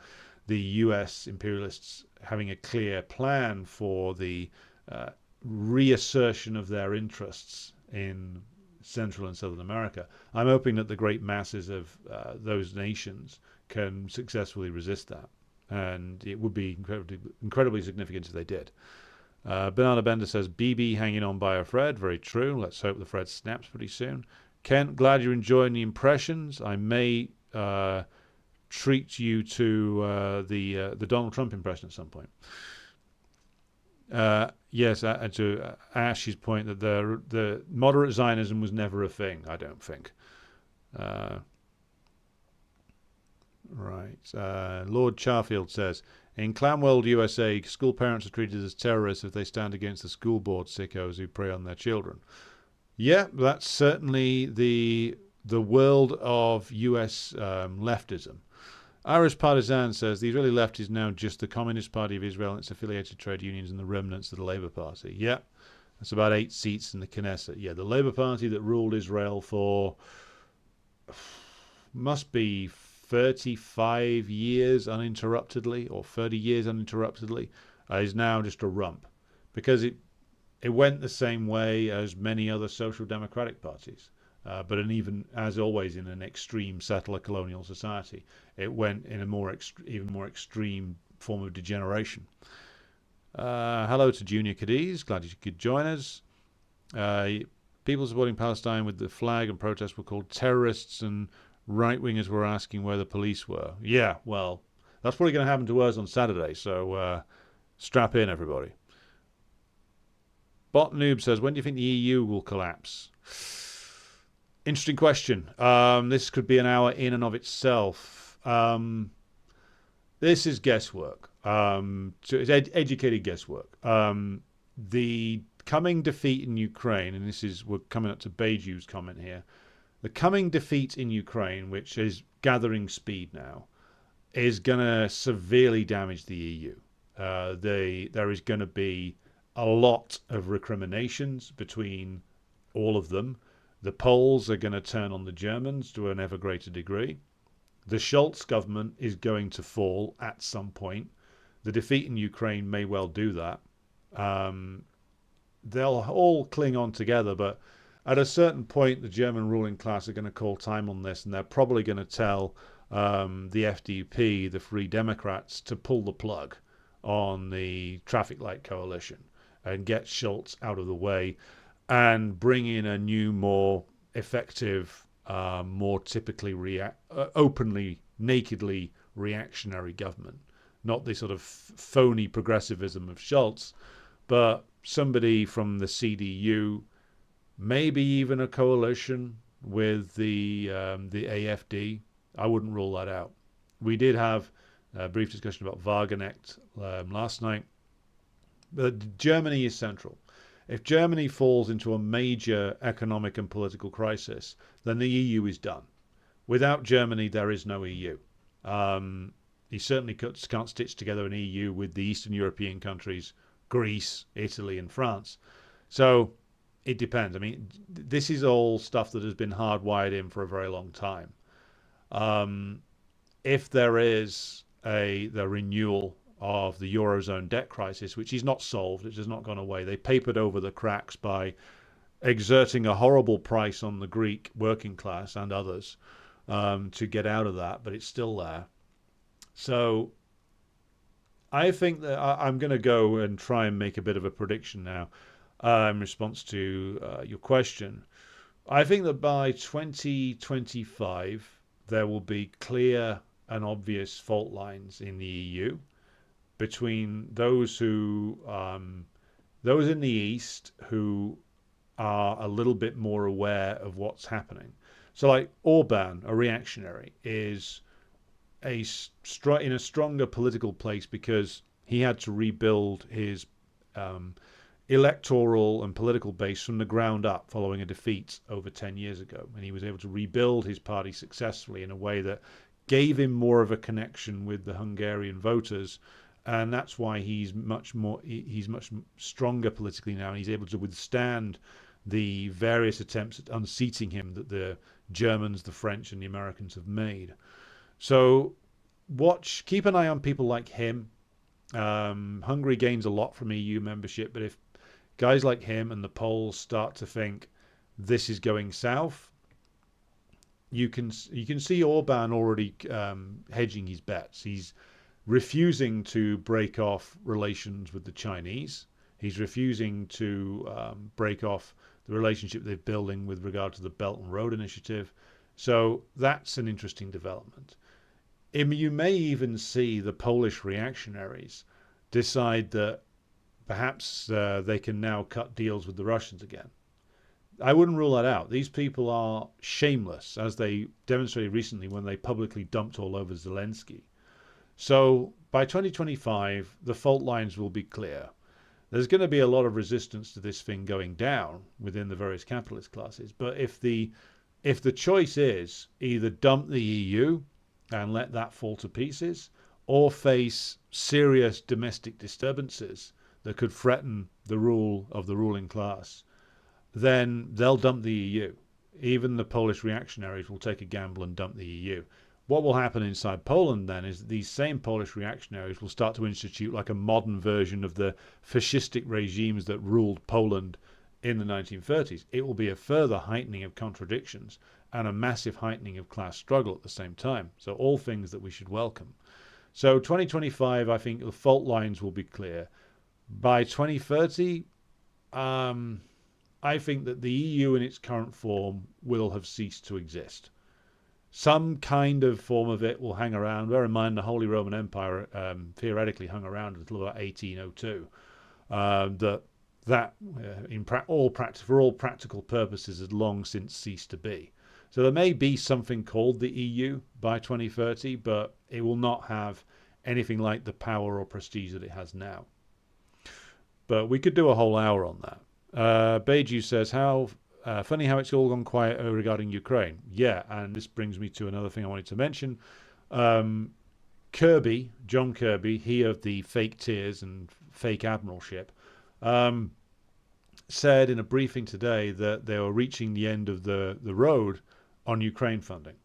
the US imperialists having a clear plan for the reassertion of their interests in Central and Southern America. I'm hoping that the great masses of those nations can successfully resist that, and it would be incredibly significant if they did. Banana Bender says, BB hanging on by a thread. Very true. Let's hope the thread snaps pretty soon. Kent, glad you're enjoying the impressions. I may treat you to the Donald Trump impression at some point. Yes, to Ash's point that the moderate Zionism was never a thing, I don't think. Right. Lord Charfield says, in Clanworld, USA, school parents are treated as terrorists if they stand against the school board sickos who prey on their children. Yeah, that's certainly the world of US leftism. Irish Partisan says the Israeli left is now just the Communist Party of Israel and its affiliated trade unions and the remnants of the Labour Party. Yeah, that's about 8 seats in the Knesset. Yeah, the Labour Party that ruled Israel for must be 35 years uninterruptedly, or 30 years uninterruptedly, is now just a rump, because it went the same way as many other social democratic parties. But even, as always, in an extreme settler colonial society, it went in a even more extreme form of degeneration. Hello to Junior Cadiz, glad you could join us. People supporting Palestine with the flag and protests were called terrorists, and right-wingers were asking where the police were. Yeah, well, that's probably going to happen to us on Saturday, so strap in, everybody. Bot Noob says, when do you think the EU will collapse? Interesting question. This could be an hour in and of itself. This is guesswork. It's educated guesswork. The coming defeat in Ukraine, and we're coming up to Beiju's comment here, the coming defeat in Ukraine, which is gathering speed now, is going to severely damage the EU. There is going to be a lot of recriminations between all of them. The Poles are going to turn on the Germans to an ever greater degree. The Scholz government is going to fall at some point. The defeat in Ukraine may well do that. They'll all cling on together, but at a certain point, the German ruling class are going to call time on this, and they're probably going to tell the FDP, the Free Democrats, to pull the plug on the traffic light coalition and get Scholz out of the way and bring in a new, more effective, more typically openly, nakedly reactionary government. Not the sort of phony progressivism of Scholz, but somebody from the CDU, maybe even a coalition with the AfD. I wouldn't rule that out. We did have a brief discussion about Wagenknecht last night. But Germany is central. If Germany falls into a major economic and political crisis, then the EU is done. Without Germany, there is no EU. He certainly can't stitch together an EU with the Eastern European countries, Greece, Italy, and France. So it depends. I mean, this is all stuff that has been hardwired in for a very long time. If there is the renewal of the Eurozone debt crisis, which is not solved, it has not gone away. They papered over the cracks by exerting a horrible price on the Greek working class and others to get out of that, but it's still there. So I think that I'm going to go and try and make a bit of a prediction now in response to your question. I think that by 2025, there will be clear and obvious fault lines in the EU between those in the East who are a little bit more aware of what's happening. So like Orban, a reactionary, is in a stronger political place because he had to rebuild his electoral and political base from the ground up following a defeat over 10 years ago. And he was able to rebuild his party successfully in a way that gave him more of a connection with the Hungarian voters. And that's why he's much stronger politically now, and he's able to withstand the various attempts at unseating him that the Germans, the French, and the Americans have made. So keep an eye on people like him. Hungary gains a lot from EU membership, but if guys like him and the Poles start to think this is going south, you can see Orban already hedging his bets. He's refusing to break off relations with the Chinese. He's refusing to break off the relationship they're building with regard to the Belt and Road Initiative. So that's an interesting development. You may even see the Polish reactionaries decide that perhaps they can now cut deals with the Russians again. I wouldn't rule that out. These people are shameless, as they demonstrated recently when they publicly dumped all over Zelensky. So by 2025, the fault lines will be clear. There's going to be a lot of resistance to this thing going down within the various capitalist classes. But if the choice is either dump the EU and let that fall to pieces, or face serious domestic disturbances that could threaten the rule of the ruling class, then they'll dump the EU. Even the Polish reactionaries will take a gamble and dump the EU. What will happen inside Poland then is that these same Polish reactionaries will start to institute like a modern version of the fascistic regimes that ruled Poland in the 1930s. It will be a further heightening of contradictions and a massive heightening of class struggle at the same time. So all things that we should welcome. So 2025, I think the fault lines will be clear. By 2030, I think that the EU in its current form will have ceased to exist. Some kind of form of it will hang around. Bear in mind, the Holy Roman Empire theoretically hung around until about 1802. For all practical purposes, has long since ceased to be. So there may be something called the EU by 2030, but it will not have anything like the power or prestige that it has now. But we could do a whole hour on that. Beiju says, how funny how it's all gone quiet regarding Ukraine. Yeah, and this brings me to another thing I wanted to mention. John Kirby, he of the fake tears and fake admiralship, said in a briefing today that they were reaching the end of the road on Ukraine funding.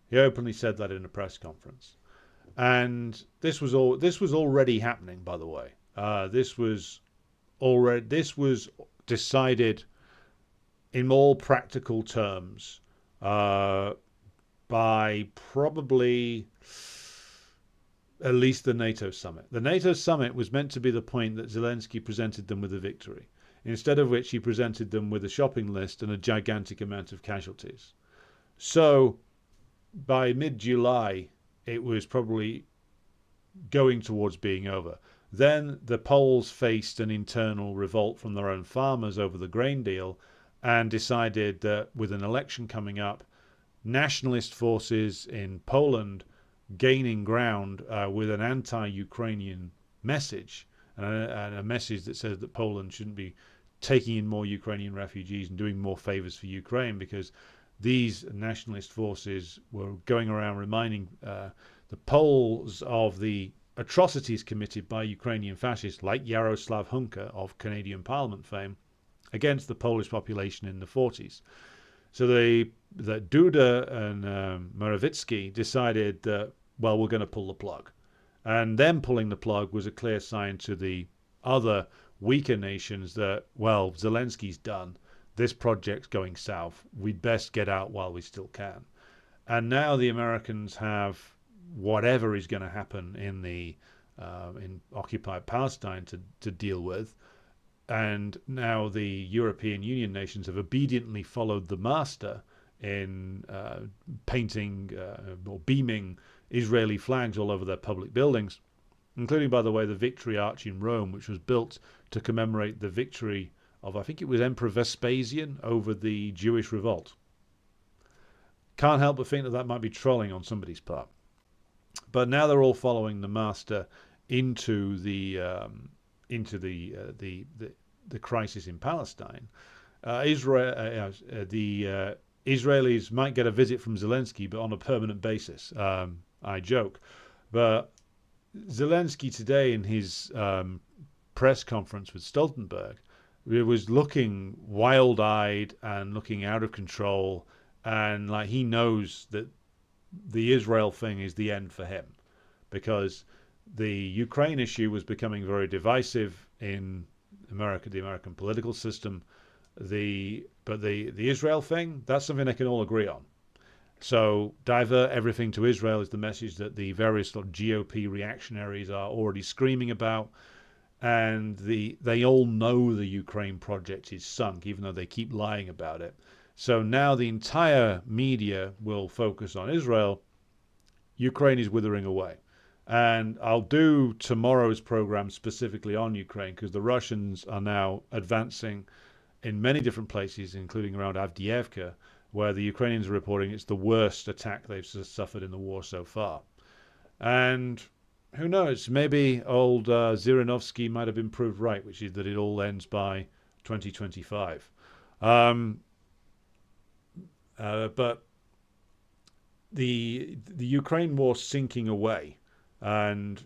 He openly said that in a press conference. And this was already happening, by the way. This was decided in all practical terms by probably at least the NATO summit. The NATO summit was meant to be the point that Zelensky presented them with a victory, instead of which he presented them with a shopping list and a gigantic amount of casualties. So by mid-July, it was probably going towards being over. Then the Poles faced an internal revolt from their own farmers over the grain deal and decided that with an election coming up, nationalist forces in Poland gaining ground with an anti-Ukrainian message and a message that says that Poland shouldn't be taking in more Ukrainian refugees and doing more favors for Ukraine, because these nationalist forces were going around reminding the Poles of the atrocities committed by Ukrainian fascists like Jaroslav Hunka of Canadian Parliament fame against the Polish population in the 40s. So that Duda and Morawiecki decided that, well, we're going to pull the plug. And them pulling the plug was a clear sign to the other weaker nations that, well, Zelensky's done. This project's going south. We'd best get out while we still can. And now the Americans have whatever is going to happen in occupied Palestine to deal with. And now the European Union nations have obediently followed the master in painting or beaming Israeli flags all over their public buildings, including, by the way, the Victory Arch in Rome, which was built to commemorate the victory of, I think it was Emperor Vespasian over the Jewish revolt. Can't help but think that that might be trolling on somebody's part. But now they're all following the master into the crisis in Palestine. The Israelis might get a visit from Zelensky, but on a permanent basis. I joke, but Zelensky today in his press conference with Stoltenberg, it was looking wild-eyed and looking out of control, and like he knows that the Israel thing is the end for him, because the Ukraine issue was becoming very divisive in America, the American political system. But the Israel thing, that's something they can all agree on. So divert everything to Israel is the message that the various GOP reactionaries are already screaming about. And they all know the Ukraine project is sunk, even though they keep lying about it. So now the entire media will focus on Israel. Ukraine is withering away. And I'll do tomorrow's program specifically on Ukraine, because the Russians are now advancing in many different places, including around Avdiivka, where the Ukrainians are reporting it's the worst attack they've suffered in the war so far. And who knows, maybe old Zhirinovsky might have been proved right, which is that it all ends by 2025. But the Ukraine war sinking away and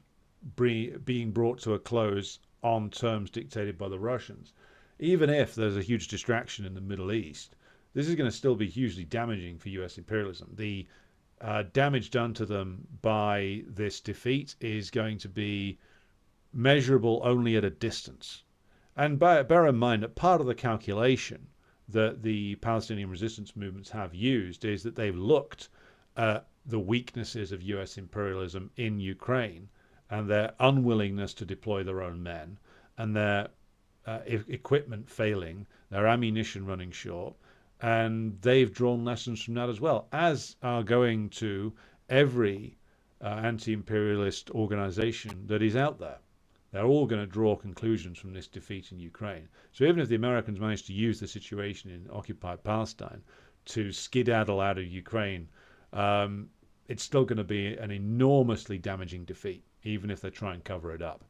being brought to a close on terms dictated by the Russians, even if there's a huge distraction in the Middle East, this is going to still be hugely damaging for US imperialism. The damage done to them by this defeat is going to be measurable only at a distance. And bear in mind that part of the calculation that the Palestinian resistance movements have used is that they've looked at the weaknesses of US imperialism in Ukraine and their unwillingness to deploy their own men and their equipment failing, their ammunition running short, and they've drawn lessons from that as well, as are going to every anti-imperialist organization that is out there. They're all going to draw conclusions from this defeat in Ukraine. So even if the Americans manage to use the situation in occupied Palestine to skedaddle out of Ukraine, it's still going to be an enormously damaging defeat, even if they try and cover it up.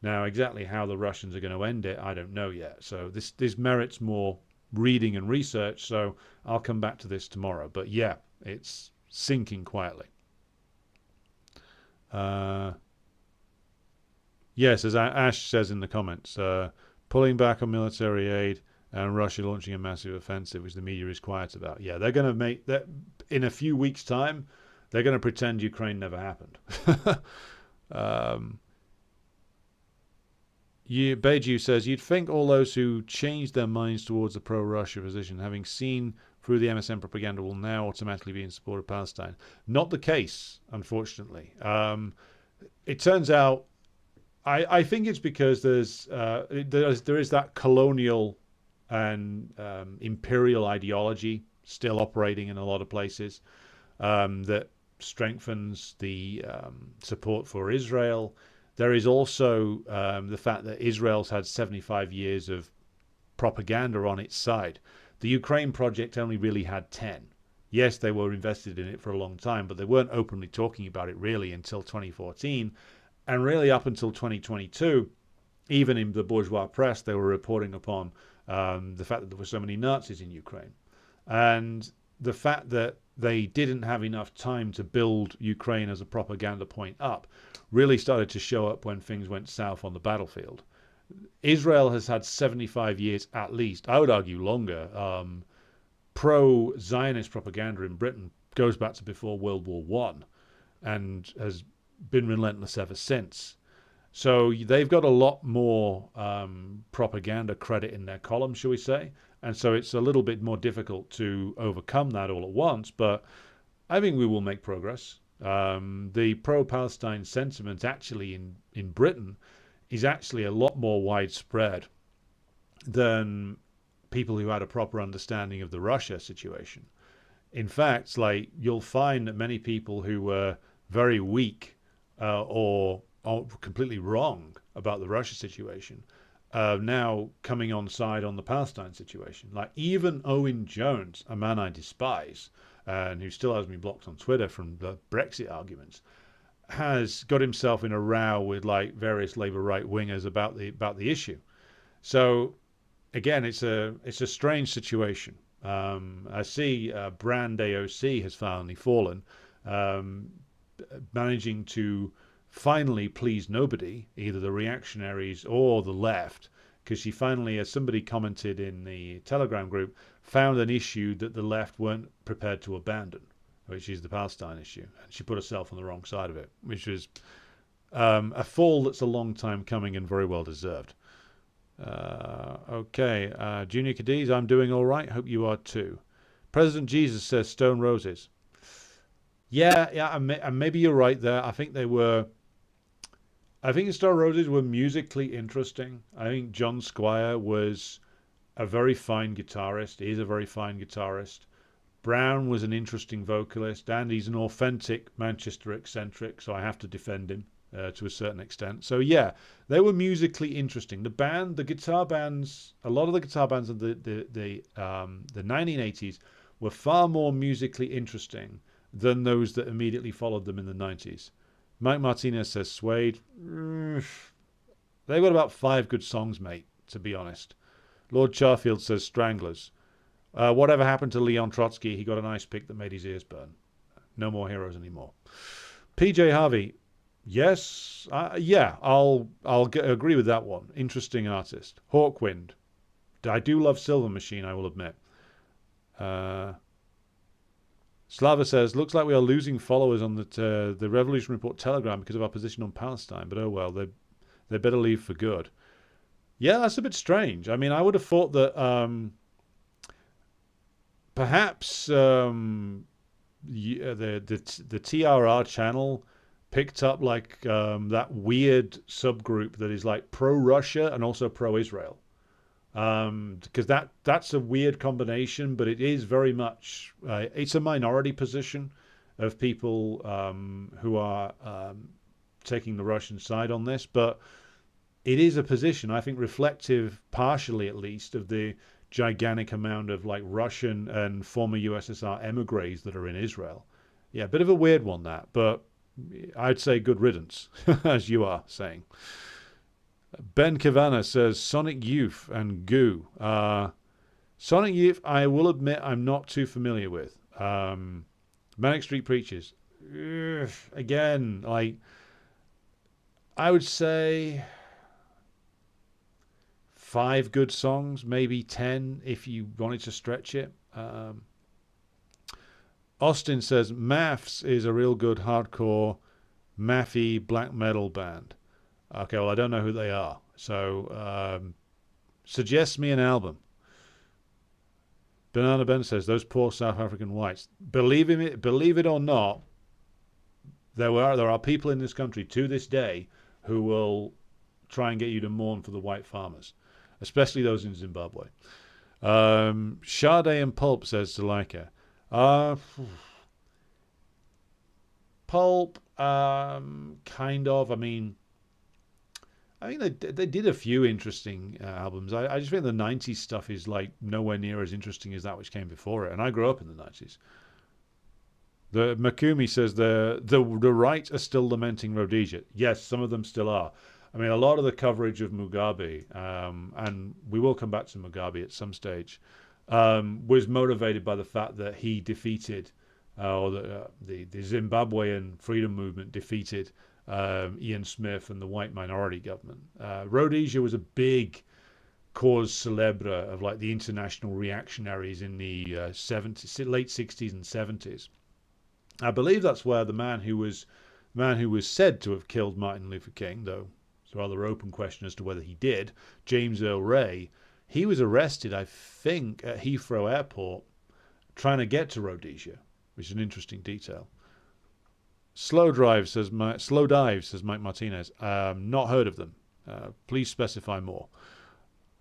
Now, exactly how the Russians are going to end it, I don't know yet. So this merits more reading and research, so I'll come back to this tomorrow. But yeah, it's sinking quietly. Yes, as Ash says in the comments, pulling back on military aid and Russia launching a massive offensive, which the media is quiet about. Yeah, they're going to make that in a few weeks' time. They're going to pretend Ukraine never happened. Beiju says, you'd think all those who changed their minds towards the pro-Russia position, having seen through the MSM propaganda, will now automatically be in support of Palestine. Not the case, unfortunately. It turns out, I think it's because there is that colonial and imperial ideology still operating in a lot of places that strengthens the support for Israel. There is also the fact that Israel's had 75 years of propaganda on its side. The Ukraine project only really had 10. Yes, they were invested in it for a long time, but they weren't openly talking about it really until 2014. And really up until 2022, even in the bourgeois press, they were reporting upon the fact that there were so many Nazis in Ukraine. And the fact that they didn't have enough time to build Ukraine as a propaganda point up really started to show up when things went south on the battlefield. Israel has had 75 years at least, I would argue longer. Pro-Zionist propaganda in Britain goes back to before World War I and has been relentless ever since. So they've got a lot more propaganda credit in their column, shall we say. And so it's a little bit more difficult to overcome that all at once. But I think we will make progress. The pro-Palestine sentiment actually in Britain is actually a lot more widespread than people who had a proper understanding of the Russia situation. In fact, like, you'll find that many people who were very weak or completely wrong about the Russia situation now coming on side on the Palestine situation. Like even Owen Jones, a man I despise and who still has me blocked on Twitter from the Brexit arguments, has got himself in a row with like various Labour right-wingers about the issue. So again, it's a strange situation. I see Brand AOC has finally fallen, managing to finally please nobody, either the reactionaries or the left, because she finally, as somebody commented in the Telegram group, found an issue that the left weren't prepared to abandon, which is the Palestine issue. And she put herself on the wrong side of it, which is a fall that's a long time coming and very well deserved. Okay, Junior Cadiz, I'm doing all right. Hope you are too. President Jesus says Stone Roses. Yeah, and maybe you're right there. I think the Stone Roses were musically interesting. I think John Squire was a very fine guitarist. He is a very fine guitarist. Brown was an interesting vocalist, and he's an authentic Manchester eccentric, so I have to defend him to a certain extent. So yeah, they were musically interesting. The guitar bands, a lot of the guitar bands of the 1980s were far more musically interesting than those that immediately followed them in the 90s. Mike Martinez says Suede. They've got about 5 good songs, mate, to be honest. Lord Charfield says Stranglers. Whatever happened to Leon Trotsky? He got an ice pick that made his ears burn. No more heroes anymore. PJ Harvey. Yes. Yeah, I'll agree with that one. Interesting artist. Hawkwind. I do love Silver Machine, I will admit. Slava says, looks like we are losing followers on the Revolution Report Telegram because of our position on Palestine, but oh well, they better leave for good. Yeah, that's a bit strange. I mean, I would have thought that perhaps the TRR channel picked up like that weird subgroup that is like pro-Russia and also pro-Israel. because that's a weird combination, but it is very much it's a minority position of people who are taking the Russian side on this, but it is a position, I think, reflective, partially at least, of the gigantic amount of like Russian and former USSR emigres that are in Israel. Yeah, a bit of a weird one, that, but I'd say good riddance, as you are saying. Ben Kavana says Sonic Youth and Goo. Sonic Youth, I will admit, I'm not too familiar with. Manic Street Preachers, again, like, I would say 5 good songs, maybe 10 if you wanted to stretch it. Austin says Maths is a real good hardcore mathy black metal band. Okay, well, I don't know who they are, so suggest me an album. Banana Ben says those poor South African whites. Believe it or not, there are people in this country to this day who will try and get you to mourn for the white farmers, especially those in Zimbabwe. Sade and Pulp says Zuleika. Pulp, kind of. I mean, I think they did a few interesting albums. I just think the 90s stuff is like nowhere near as interesting as that which came before it. And I grew up in the 90s. The Makumi says the right are still lamenting Rhodesia. Yes, some of them still are. I mean, a lot of the coverage of Mugabe, and we will come back to Mugabe at some stage, was motivated by the fact that he defeated, or the Zimbabwean freedom movement defeated Ian Smith and the white minority government. Rhodesia was a big cause célèbre of like the international reactionaries in the late 60s and 70s. I believe that's where the man who was said to have killed Martin Luther King, though it's a rather open question as to whether he did, James Earl Ray, he was arrested, I think, at Heathrow Airport trying to get to Rhodesia, which is an interesting detail. Slow Dive says Mike Martinez. Not heard of them. Please specify more.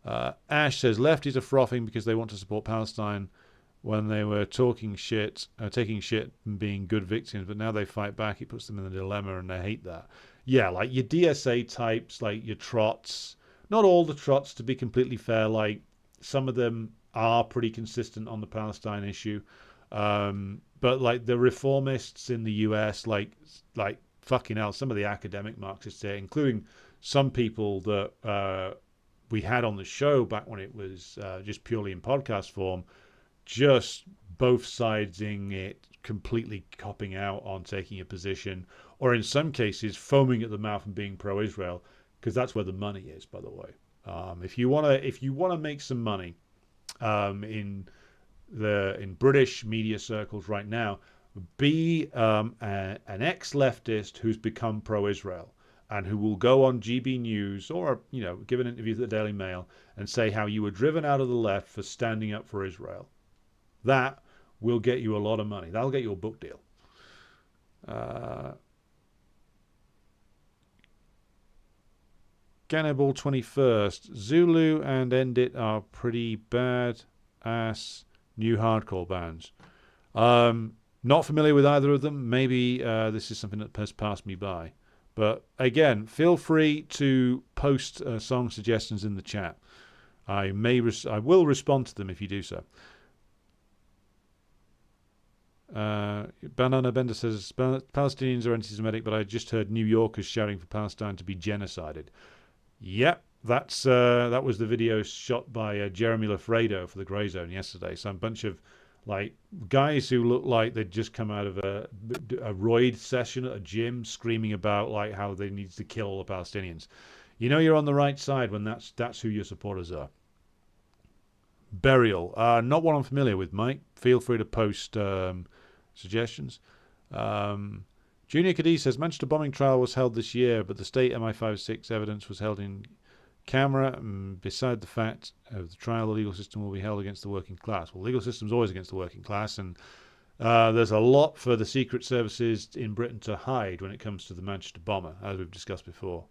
Ash says lefties are frothing because they want to support Palestine when they were taking shit and being good victims, but now they fight back. It puts them in a dilemma and they hate that. Yeah, like your DSA types, like your trots. Not all the trots, to be completely fair. Like some of them are pretty consistent on the Palestine issue. But like the reformists in the US, like fucking hell, some of the academic Marxists here, including some people that we had on the show back when it was just purely in podcast form, just both siding it, completely copping out on taking a position, or in some cases foaming at the mouth and being pro-Israel, because that's where the money is, by the way. If you wanna make some money in British media circles right now, be an ex-leftist who's become pro-Israel and who will go on GB News or give an interview to the Daily Mail and say how you were driven out of the left for standing up for Israel. That will get you a lot of money. That'll get you a book deal. Cannibal 21st. Zulu and End It are pretty bad ass new hardcore bands. Not familiar with either of them. Maybe this is something that has passed me by. But again, feel free to post song suggestions in the chat. I will respond to them if you do so. Banana Bender says Palestinians are anti-Semitic, but I just heard New Yorkers shouting for Palestine to be genocided. Yep, that was the video shot by Jeremy Lafredo for the Grey Zone yesterday. So a bunch of like guys who look like they'd just come out of a roid session at a gym, screaming about like how they need to kill all the Palestinians. You know you're on the right side when that's who your supporters are. Burial, not one I'm familiar with, Mike. Feel free to post suggestions. Junior Cadiz says Manchester bombing trial was held this year, but the state MI5-6 evidence was held in camera. Beside the fact of the trial, the legal system will be held against the working class. Well, the legal system's always against the working class, and there's a lot for the secret services in Britain to hide when it comes to the Manchester bomber, as we've discussed before.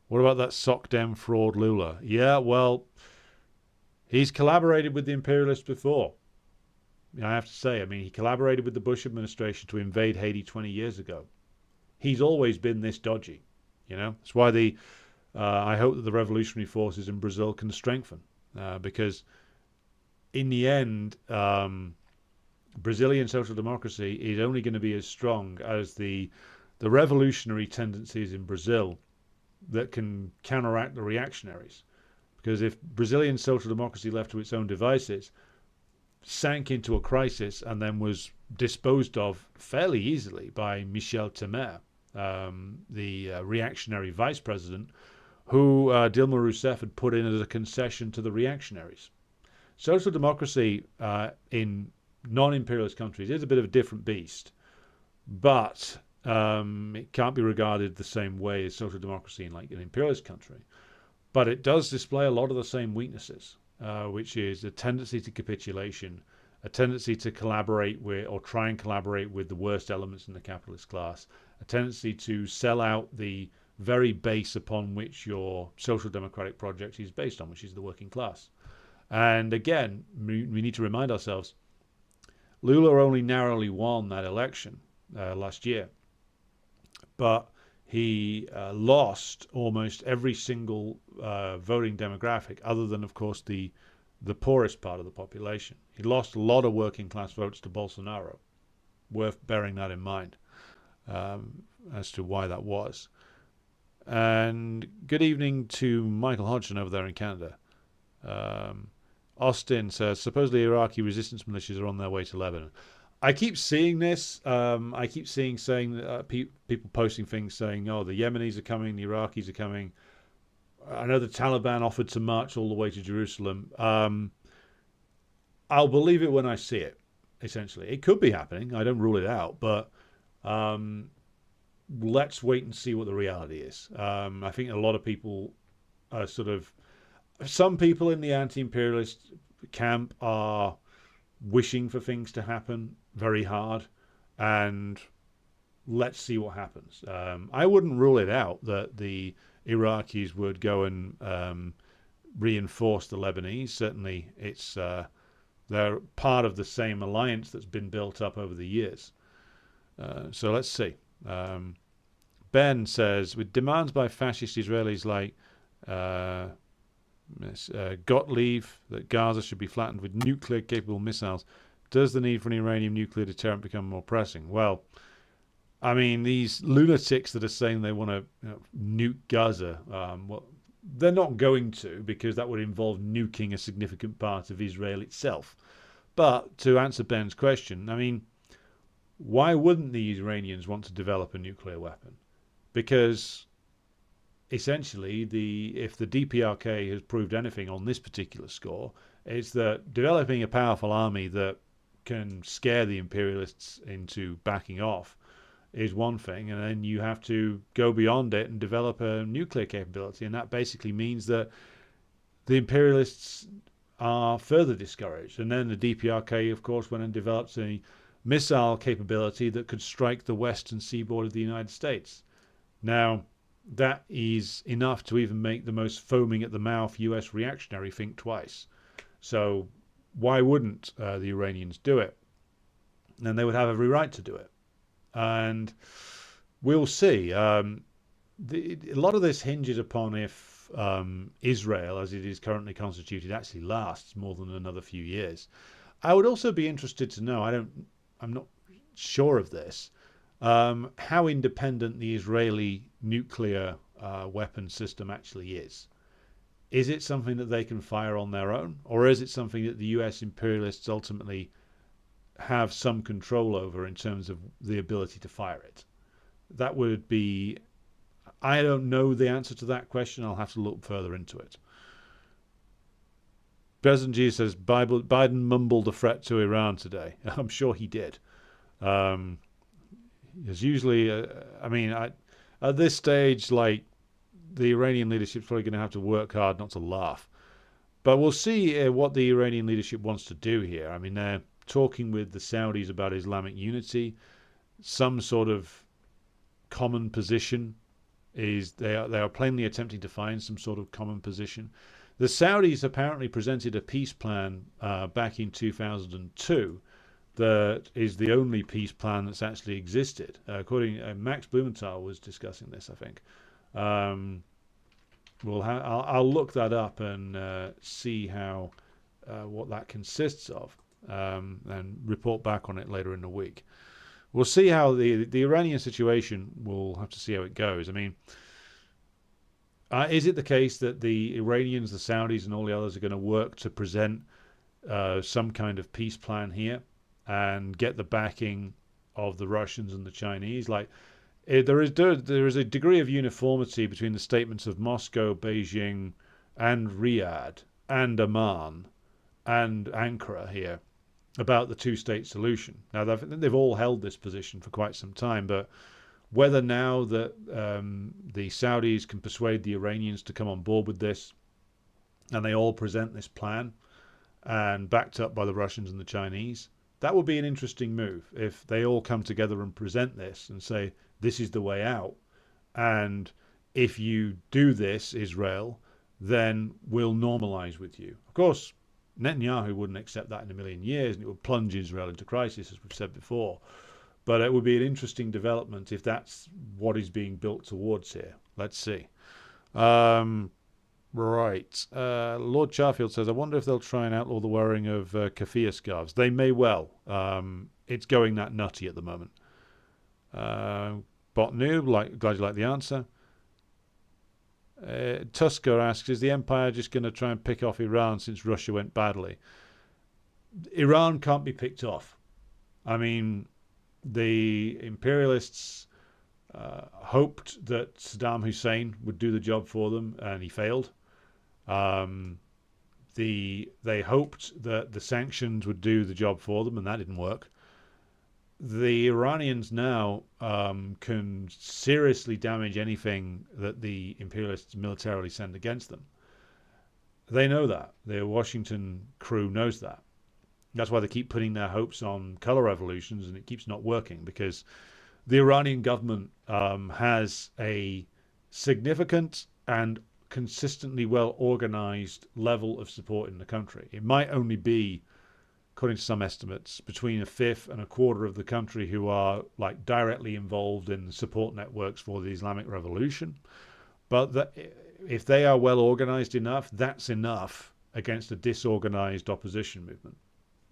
What about that sock-dem fraud Lula? Yeah, well, he's collaborated with the imperialists before. I have to say, I mean, he collaborated with the Bush administration to invade Haiti 20 years ago. He's always been this dodgy, you know. That's why I hope that the revolutionary forces in Brazil can strengthen, because in the end, Brazilian social democracy is only going to be as strong as the revolutionary tendencies in Brazil that can counteract the reactionaries. Because if Brazilian social democracy left to its own devices sank into a crisis and then was disposed of fairly easily by Michel Temer, the reactionary vice president, who Dilma Rousseff had put in as a concession to the reactionaries. Social democracy in non-imperialist countries is a bit of a different beast, but it can't be regarded the same way as social democracy in like an imperialist country. But it does display a lot of the same weaknesses, which is a tendency to capitulation, a tendency to collaborate with or try and collaborate with the worst elements in the capitalist class, a tendency to sell out the very base upon which your social democratic project is based on, which is the working class. And again, we need to remind ourselves, Lula only narrowly won that election last year, but he lost almost every single voting demographic, other than, of course, the poorest part of the population. He lost a lot of working class votes to Bolsonaro. Worth bearing that in mind as to why that was. And good evening to Michael Hodgson over there in Canada. Austin says, supposedly Iraqi resistance militias are on their way to Lebanon. I keep seeing this. I keep saying people posting things saying, oh, the Yemenis are coming, the Iraqis are coming. I know the Taliban offered to march all the way to Jerusalem. I'll believe it when I see it, essentially. It could be happening. I don't rule it out. But let's wait and see what the reality is. I think a lot of people are some people in the anti-imperialist camp are wishing for things to happen very hard, and let's see what happens. I wouldn't rule it out that the Iraqis would go and reinforce the Lebanese. Certainly, they're part of the same alliance that's been built up over the years. So let's see. Ben says, with demands by fascist Israelis like Gottlieb that Gaza should be flattened with nuclear-capable missiles, does the need for an Iranian nuclear deterrent become more pressing? Well, I mean, these lunatics that are saying they want to nuke Gaza, they're not going to, because that would involve nuking a significant part of Israel itself. But to answer Ben's question, I mean, why wouldn't the Iranians want to develop a nuclear weapon? Because essentially, if the DPRK has proved anything on this particular score, it's that developing a powerful army that can scare the imperialists into backing off is one thing, and then you have to go beyond it and develop a nuclear capability, and that basically means that the imperialists are further discouraged. And then the DPRK, of course, went and developed a missile capability that could strike the western seaboard of the United States. Now, that is enough to even make the most foaming at the mouth US reactionary think twice. So why wouldn't the Iranians do it? And they would have every right to do it. And we'll see. A lot of this hinges upon if Israel, as it is currently constituted, actually lasts more than another few years. I would also be interested to know, I'm not sure of this, how independent the Israeli nuclear weapon system actually is. Is it something that they can fire on their own, or is it something that the US imperialists ultimately have some control over in terms of the ability to fire it? That would be... I don't know the answer to that question. I'll have to look further into it. President G says, Biden mumbled a threat to Iran today. I'm sure he did. As usually, at this stage, like, the Iranian leadership's probably going to have to work hard not to laugh. But we'll see what the Iranian leadership wants to do here. I mean, they're talking with the Saudis about Islamic unity, some sort of common position is they are plainly attempting to find some sort of common position. The Saudis apparently presented a peace plan back in 2002 that is the only peace plan that's actually existed. According Max Blumenthal was discussing this, I think. I'll look that up and see how what that consists of, and report back on it later in the week. We'll see how the Iranian situation. We'll have to see how it goes. I mean, is it the case that the Iranians, the Saudis, and all the others are going to work to present some kind of peace plan here and get the backing of the Russians and the Chinese? Like, there is a degree of uniformity between the statements of Moscow, Beijing, and Riyadh, and Amman, and Ankara here about the two-state solution. Now, they've all held this position for quite some time, but whether now that the Saudis can persuade the Iranians to come on board with this, and they all present this plan, and backed up by the Russians and the Chinese, that would be an interesting move if they all come together and present this and say, this is the way out. And if you do this, Israel, then we'll normalize with you. Of course, Netanyahu wouldn't accept that in a million years, and it would plunge Israel into crisis, as we've said before. But it would be an interesting development if that's what is being built towards here. Let's see. Right. Lord Charfield says, I wonder if they'll try and outlaw the wearing of keffiyeh scarves. They may well. It's going that nutty at the moment. Botnoob, glad you like the answer. Tusker asks, is the empire just going to try and pick off Iran since Russia went badly? Iran can't be picked off. I mean, the imperialists hoped that Saddam Hussein would do the job for them, and he failed. They hoped that the sanctions would do the job for them, and that didn't work. The Iranians now can seriously damage anything that the imperialists militarily send against them. They know that. The Washington crew knows that. That's why they keep putting their hopes on color revolutions, and it keeps not working, because the Iranian government has a significant and consistently well-organized level of support in the country. It might only be, according to some estimates, between a fifth and a quarter of the country who are directly involved in support networks for the Islamic Revolution. But if they are well organized enough, that's enough against a disorganized opposition movement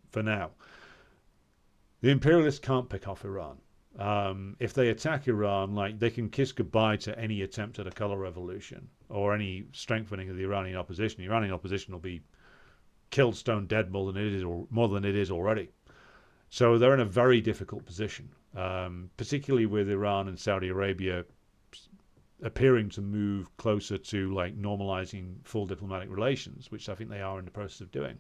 for now. The imperialists can't pick off Iran. If they attack Iran, they can kiss goodbye to any attempt at a color revolution or any strengthening of the Iranian opposition. The Iranian opposition will be killed stone dead more than it is already. So they're in a very difficult position, particularly with Iran and Saudi Arabia appearing to move closer to normalizing full diplomatic relations, which I think they are in the process of doing.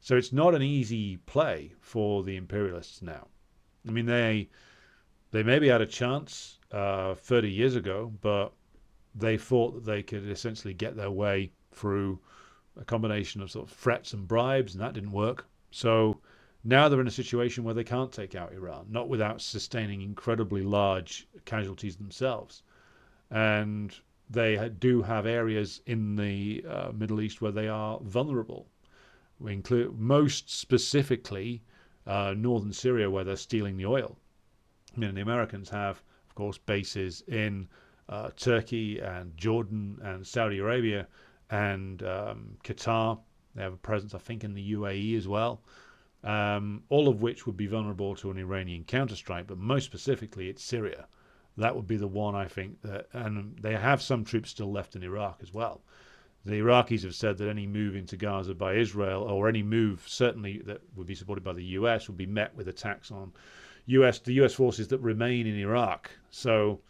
So it's not an easy play for the imperialists now. I mean, they maybe had a chance 30 years ago, but they thought that they could essentially get their way through a combination of sort of threats and bribes, and that didn't work. So now they're in a situation where they can't take out Iran, not without sustaining incredibly large casualties themselves. And they do have areas in the Middle East where they are vulnerable. We include most specifically northern Syria, where they're stealing the oil. I mean, the Americans have, of course, bases in Turkey and Jordan and Saudi Arabia and Qatar. They have a presence, I think, in the UAE as well, all of which would be vulnerable to an Iranian counterstrike, but most specifically it's Syria. That would be the one, I think, and they have some troops still left in Iraq as well. The Iraqis have said that any move into Gaza by Israel, or any move certainly that would be supported by the US, would be met with attacks on the US forces that remain in Iraq. So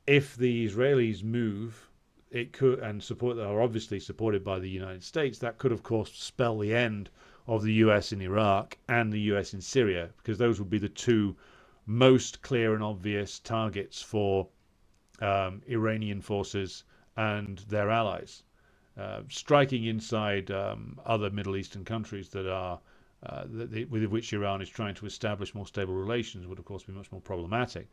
if the Israelis move, it could, and are obviously supported by the United States, that could, of course, spell the end of the US in Iraq and the US in Syria, because those would be the two most clear and obvious targets for Iranian forces and their allies. Striking inside other Middle Eastern countries that are with which Iran is trying to establish more stable relations would, of course, be much more problematic.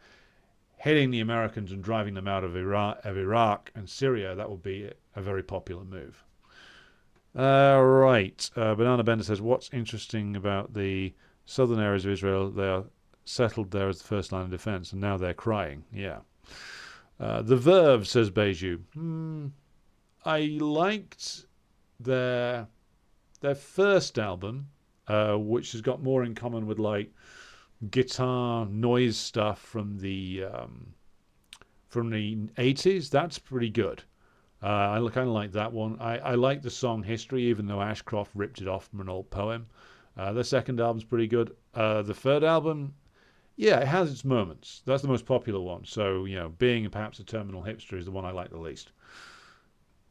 hitting the Americans and driving them out of Iraq and Syria, that would be a very popular move. Right. Banana Bender says, what's interesting about the southern areas of Israel? They are settled there as the first line of defense, and now they're crying. Yeah. The Verve, says Beju. I liked their first album, which has got more in common with like guitar noise stuff from the 80s. That's pretty good. I kind of like that one. I like the song History, even though Ashcroft ripped it off from an old poem. The second album's pretty good. The third album, yeah, it has its moments. That's the most popular one. So, being perhaps a terminal hipster is the one I like the least.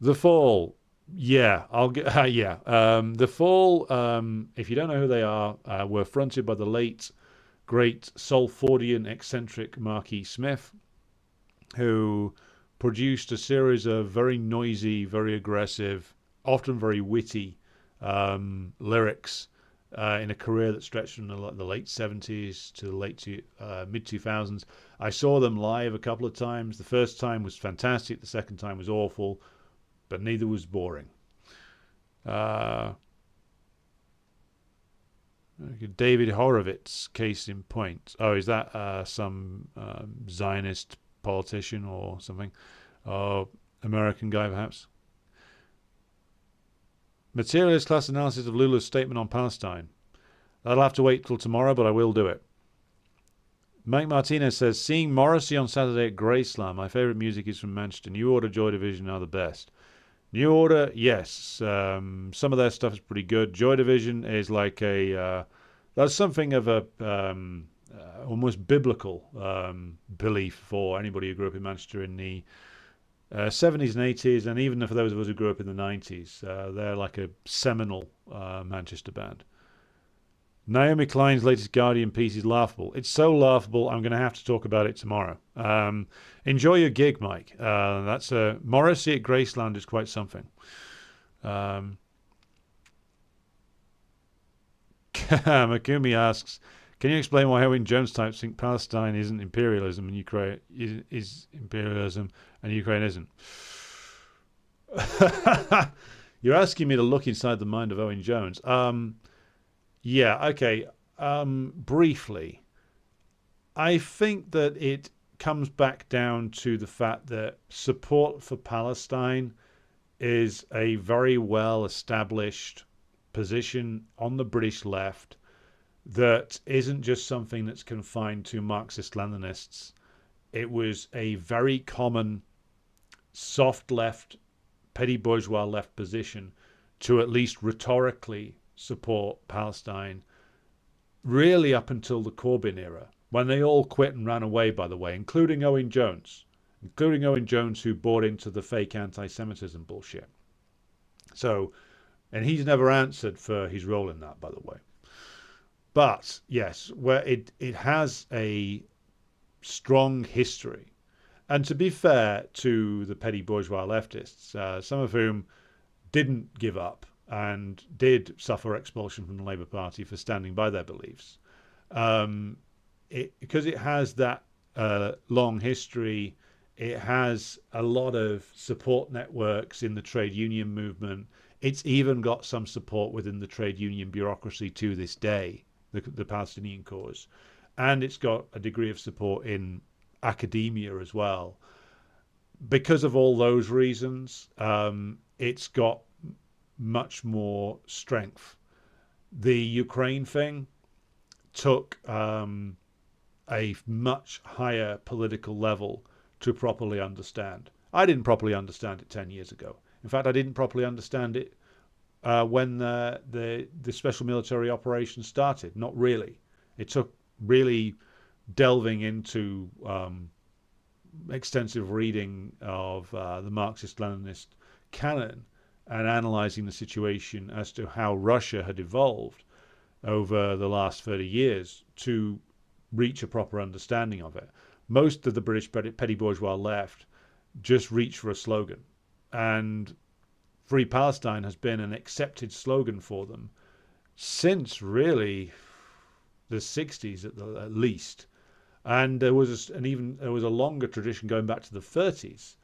The Fall, yeah, I'll get, yeah. The Fall, if you don't know who they are, were fronted by the late, great Salfordian eccentric Mark E. Smith, who produced a series of very noisy, very aggressive, often very witty lyrics in a career that stretched from the late 70s to the mid 2000s. I saw them live a couple of times. The first time was fantastic. The second time was awful, but neither was boring. David Horowitz, case in point. Oh, is that some Zionist politician or something? American guy, perhaps? Materialist class analysis of Lula's statement on Palestine. That'll have to wait till tomorrow, but I will do it. Mike Martinez says, seeing Morrissey on Saturday at Graceland, my favourite music is from Manchester. New Order, Joy Division are the best. New Order, yes. Some of their stuff is pretty good. Joy Division is like that's something of a almost biblical belief for anybody who grew up in Manchester in the 70s and 80s, and even for those of us who grew up in the 90s. They're like a seminal Manchester band. Naomi Klein's latest Guardian piece is laughable. It's so laughable, I'm going to have to talk about it tomorrow. Enjoy your gig, Mike. That's Morrissey at Graceland is quite something. Makumi asks, can you explain why Owen Jones types think Palestine isn't imperialism and Ukraine is imperialism and Ukraine isn't? You're asking me to look inside the mind of Owen Jones. Yeah, okay. Briefly, I think that it comes back down to the fact that support for Palestine is a very well-established position on the British left that isn't just something that's confined to Marxist-Leninists. It was a very common soft left, petty bourgeois left position to at least rhetorically support Palestine, really up until the Corbyn era, when they all quit and ran away, by the way, including Owen Jones, who bought into the fake anti-Semitism bullshit. So, and he's never answered for his role in that, by the way. But yes, where it has a strong history, and to be fair to the petty bourgeois leftists, some of whom didn't give up and did suffer expulsion from the Labour Party for standing by their beliefs, because it has that long history. It has a lot of support networks in the trade union movement. It's even got some support within the trade union bureaucracy to this day, the Palestinian cause. And it's got a degree of support in academia as well. Because of all those reasons, it's got much more strength. The Ukraine thing took a much higher political level to properly understand. I didn't properly understand it 10 years ago. In fact, I didn't properly understand it when the special military operation started. Not really. It took really delving into extensive reading of the Marxist-Leninist canon and analyzing the situation as to how Russia had evolved over the last 30 years to reach a proper understanding of it. Most of the British petty bourgeois left just reached for a slogan. And Free Palestine has been an accepted slogan for them since really the 60s at least. And there was a longer tradition going back to the 30s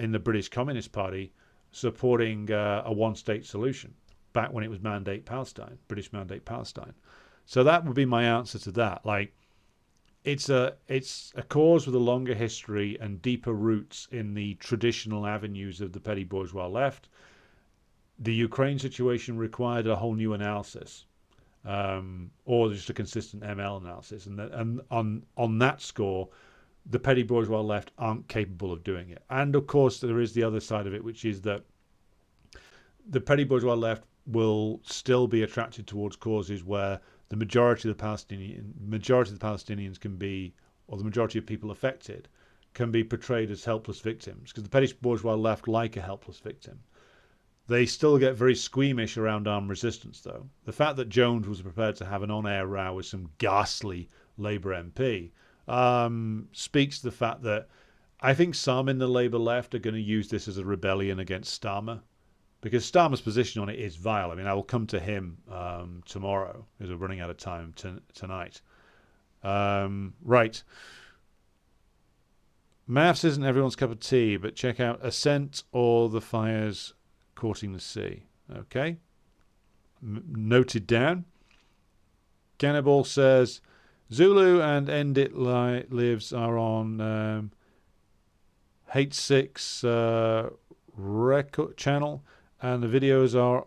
in the British Communist Party supporting a one-state solution back when it was British Mandate Palestine. So that would be my answer to that. Like, it's a cause with a longer history and deeper roots in the traditional avenues of the petty bourgeois left. The Ukraine situation required a whole new analysis, or just a consistent ML analysis, and on that score, the petty bourgeois left aren't capable of doing it. And of course, there is the other side of it, which is that the petty bourgeois left will still be attracted towards causes where the majority of the Palestinians can be, or the majority of people affected, can be portrayed as helpless victims, because the petty bourgeois left like a helpless victim. They still get very squeamish around armed resistance, though. The fact that Jones was prepared to have an on-air row with some ghastly Labour MP speaks to the fact that I think some in the Labour left are going to use this as a rebellion against Starmer, because Starmer's position on it is vile. I mean, I will come to him tomorrow, because we're running out of time tonight. Right. Maths isn't everyone's cup of tea, but check out Ascent or The Fires Courting the Sea. Okay. Noted down. Cannibal says, Zulu and End It Lives are on Hate 6 record channel, and the videos are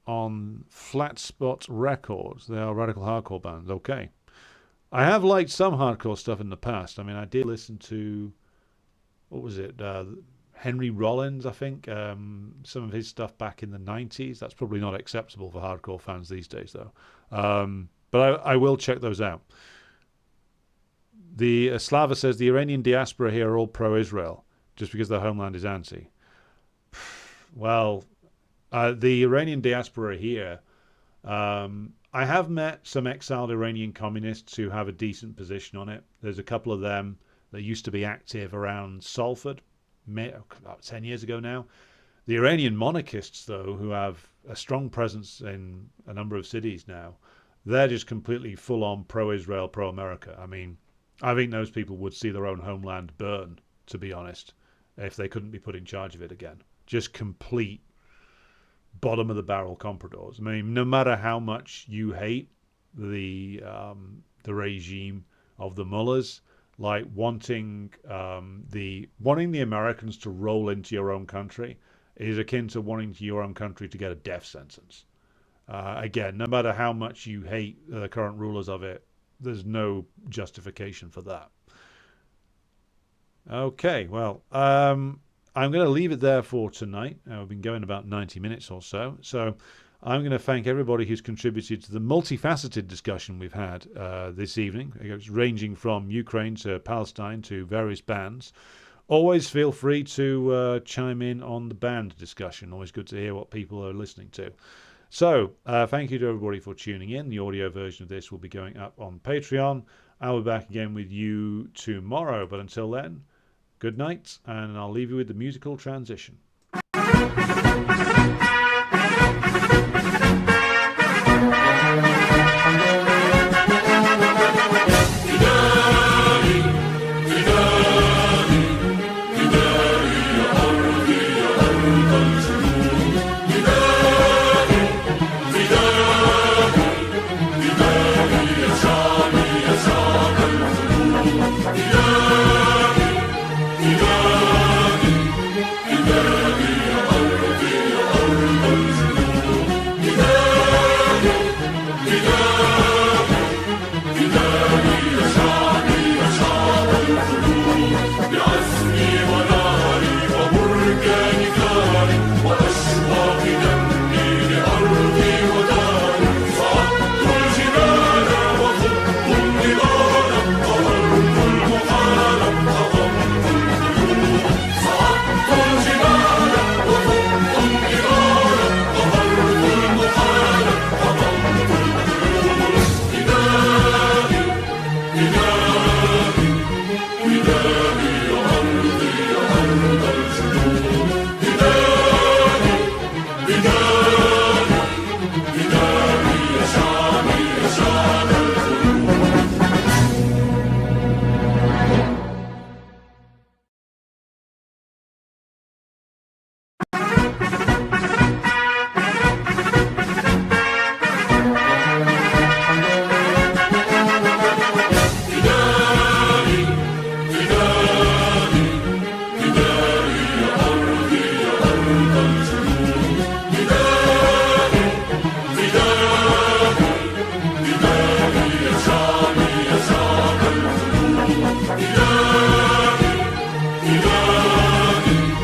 on Flat Spot Records. They are radical hardcore bands. Okay. I have liked some hardcore stuff in the past. I mean, I did listen to, what was it? Henry Rollins, I think. Some of his stuff back in the 90s. That's probably not acceptable for hardcore fans these days, though. But I will check those out. The Slava says the Iranian diaspora here are all pro-Israel just because their homeland is anti. Well, the Iranian diaspora here, I have met some exiled Iranian communists who have a decent position on it. There's a couple of them that used to be active around Salford, about 10 years ago now. The Iranian monarchists, though, who have a strong presence in a number of cities now, they're just completely full-on pro-Israel, pro-America. I mean, I think those people would see their own homeland burn, to be honest, if they couldn't be put in charge of it again. Just complete bottom-of-the-barrel compradors. I mean, no matter how much you hate the regime of the mullahs, like wanting the Americans to roll into your own country is akin to wanting your own country to get a death sentence. Again, no matter how much you hate the current rulers of it, there's no justification for that. Okay, well, I'm going to leave it there for tonight. We've been going about 90 minutes or so. So I'm going to thank everybody who's contributed to the multifaceted discussion we've had this evening. It's ranging from Ukraine to Palestine to various bands. Always feel free to chime in on the band discussion. Always good to hear what people are listening to. So thank you to everybody for tuning in. The audio version of this will be going up on Patreon. I'll be back again with you tomorrow. But until then, good night, and I'll leave you with the musical transition.